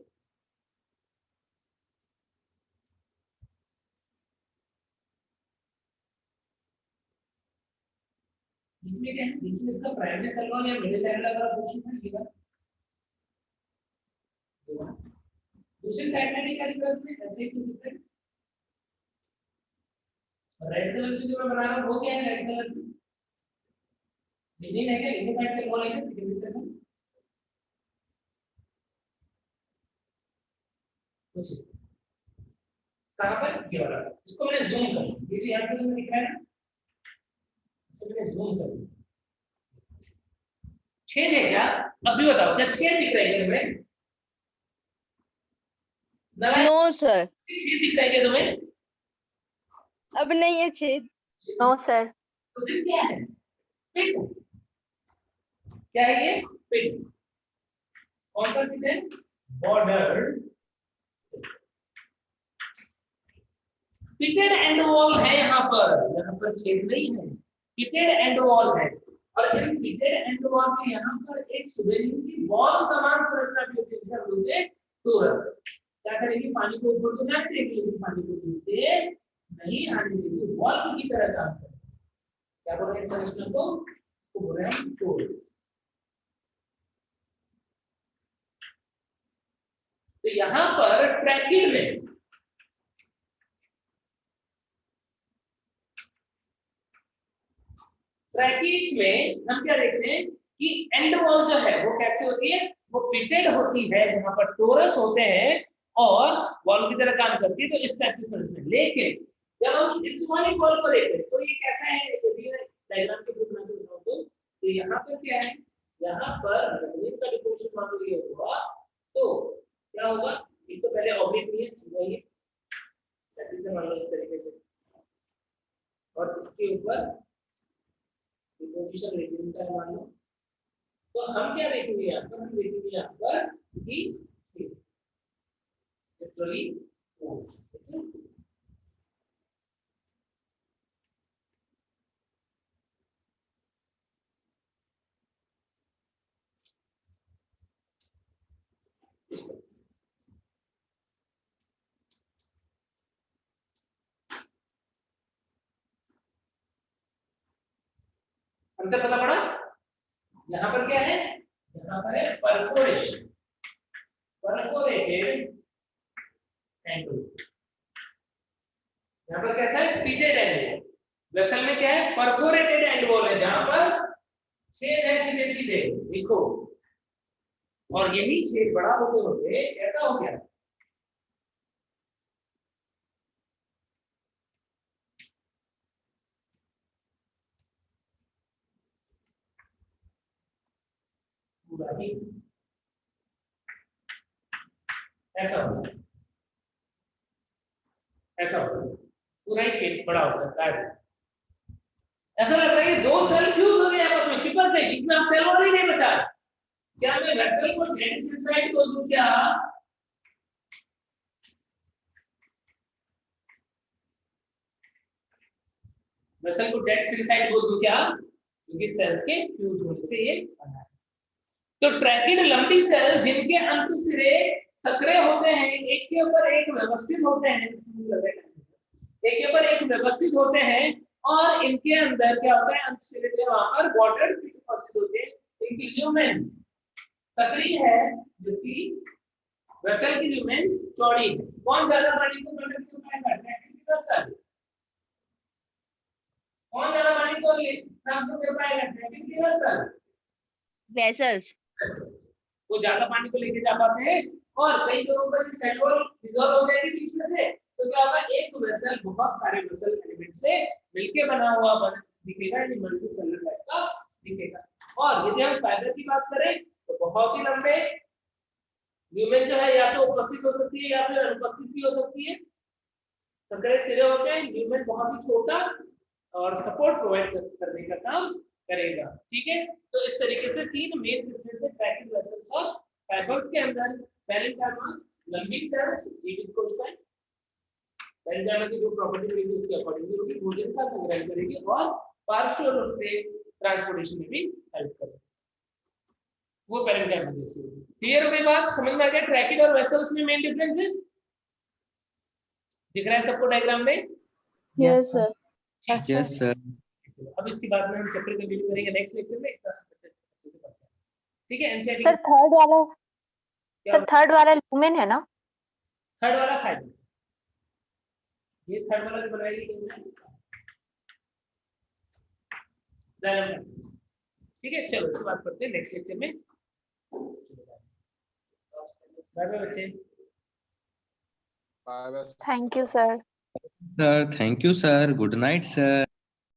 इसमें क्या है, बीच में इसका प्राइमरी सैलमन या मिडिल लेवल का पोर्शन है ये। दूसरी साइड में भी क्या दिक्कत है, ऐसे ही कुछ दिक्कत है। रेड कलर से जो मैं बना रहा हूँ वो क्या है? रेड कलर से लिग्निन है क्या? लिग्निन का सैलमन है क्या? सेकेंडरी सैलमन कहां पर? ये वाला। इसको मैंने जूम कर दिया, ये यहाँ पे तुम्हें दिख रहा है ना, इसको मैंने जूम कर दिया। छेद है क्या? अब भी बताओ, क्या छेद दिख रहा है क्या तुम्हें? No sir. छेद दिख रहा है क्या तुम्हें? अब नहीं है छेद। No sir. तो फिर क्या है? पिट। क्या है ये? पिट। कौन सा पिट है? बॉर्डर। पिटेड एंड वॉल है यहाँ पर छेद नहीं है, पिटेड एंड वॉल है। और इन पिटेड एंड वॉल में यहाँ पर एक स्वेलिंग की वॉल समान संरचना भी होती है, जिसे हम बोलते हैं टोरस। क्या करेगी? पानी को ऊपर तो जाने देगी, लेकिन पानी को नीचे नहीं आने देगी, वॉल की तरह काम करती है। क्या बोल रहे हैं संरचना को? उसको बोल रहे हैं टोरस। तो यहाँ पर ट्रैकिड में ट्रैकिड्स में हम क्या देखते हैं कि एंड वॉल जो है वो कैसे होती है, वो पिटेड होती है, जहां पर टोरस होते हैं और वॉल की तरह काम करती है। तो इस टाइप की समझ में, लेकिन जब हम इस वाली वॉल को देखते हैं तो ये कैसा है, डायग्राम के रूप में बताऊं तो यहाँ पर क्या है, यहाँ पर जमीन का डिपोजिशन मान लो ये हुआ तो क्या होगा, एक तो पहले ऑब्जेक्ट नहीं है, सीधा ही मान लो इस तरीके से, और इसके ऊपर डिपोजिशन रेजिन का मान लो। तो हम क्या देखेंगे यहाँ पर, हम देखेंगे यहाँ पर कि लिटरली अंतर पता पड़ा। यहाँ पर क्या है, यहाँ पर है परफोरेशन, परफोरेटेड एंगल। यहाँ पर कैसा है, पिटेड एंड। वेसल में क्या है, परफोरेटेड एंड वॉल है, जहां पर छेद है सीधे सीधे, देखो, और यही छेद बड़ा होते होते ऐसा हो गया। ऐसा होता है, ऐसा होता है, पूरा ही छेद बड़ा होता है। ऐसा लग रहा है दो सेल फ्यूज हो गए आपस में, चिपक गए, इसमें अब सेल वॉल ही नहीं बचा। क्या मैं वेसल को डेड सेल साइड को दूं क्या, वेसल को डेड सेल साइड को दूं क्या, क्योंकि सेल्स के फ्यूज होने से ये बना है। तो ट्रैकिड लंबी सेल जिनके अंत सिरे सक्रिय होते हैं, एक के ऊपर एक व्यवस्थित होते हैं, एक के ऊपर एक व्यवस्थित होते हैं, और इनके अंदर क्या होता है, अंत सिरे पे वहां पर बॉर्डर उपस्थित होते हैं। इनकी ल्यूमेन सक्रिय है, जो कि वेसल की ल्यूमेन चौड़ी है। कौन ज्यादा पानी को कंडक्ट कर पाएगा, ट्रैकिड की वेसल। कौन ज्यादा पानी को ट्रांसफर कर पाएगा, ट्रैकिड की वेसल। वेसल्स वो ज्यादा पानी को लेके जा पाते हैं, और कई जगहों पर सेल वॉल डिसॉल्व हो जाएगी बीच में से, तो क्या होगा, एक वेसल बहुत सारे वेसल एलिमेंट से मिलके बना हुआ दिखेगा, ये मल्टी सेलुलर टाइप का दिखेगा। और यदि हम फाइबर की बात करें तो बहुत ही लंबे ल्यूमेन जो है या तो उपस्थित हो सकती है या फिर अनुपस्थित भी हो सकती है। सक्रिय सिरे होते हैं, ल्यूमेन बहुत ही छोटा और सपोर्ट प्रोवाइड करने का काम करेगा। ठीक है, तो इस तरीके से तीन मेन डिफरेंस है ट्रैकिड वेसल्स और फाइबर्स के अंदर। पैरेन्काइमा लंबी सेल्स, जीवित कोशिकाएं, पैरेन्काइमा की जो प्रॉपर्टी रहेगी उसके अकॉर्डिंगली होगी, भोजन का संग्रह करेगी और पार्श्व रूप से ट्रांसपोर्टेशन में भी हेल्प करेगी, वो पैरेन्काइमा जैसी होगी। क्लियर हो गई बात, समझ में आ गया ट्रैकिड और वेसल्स में मेन डिफरेंसेस दिख रहा है सबको डायग्राम में? Yes sir. Yes sir. अब इसके बाद में हम चैप्टर कंटिन्यू करेंगे नेक्स्ट लेक्चर में, इतना अच्छे से पढ़ते हैं। ठीक है, एनसीईआरटी सर थर्ड वाला ल्यूमेन है ना? थर्ड वाला फाइबर, ये थर्ड वाला जो बनाएगी ठीक है। चलो इसके बाद पढ़ते हैं नेक्स्ट लेक्चर में। बाय बाय बच्चे। Thank you sir. Sir thank you sir, good night sir.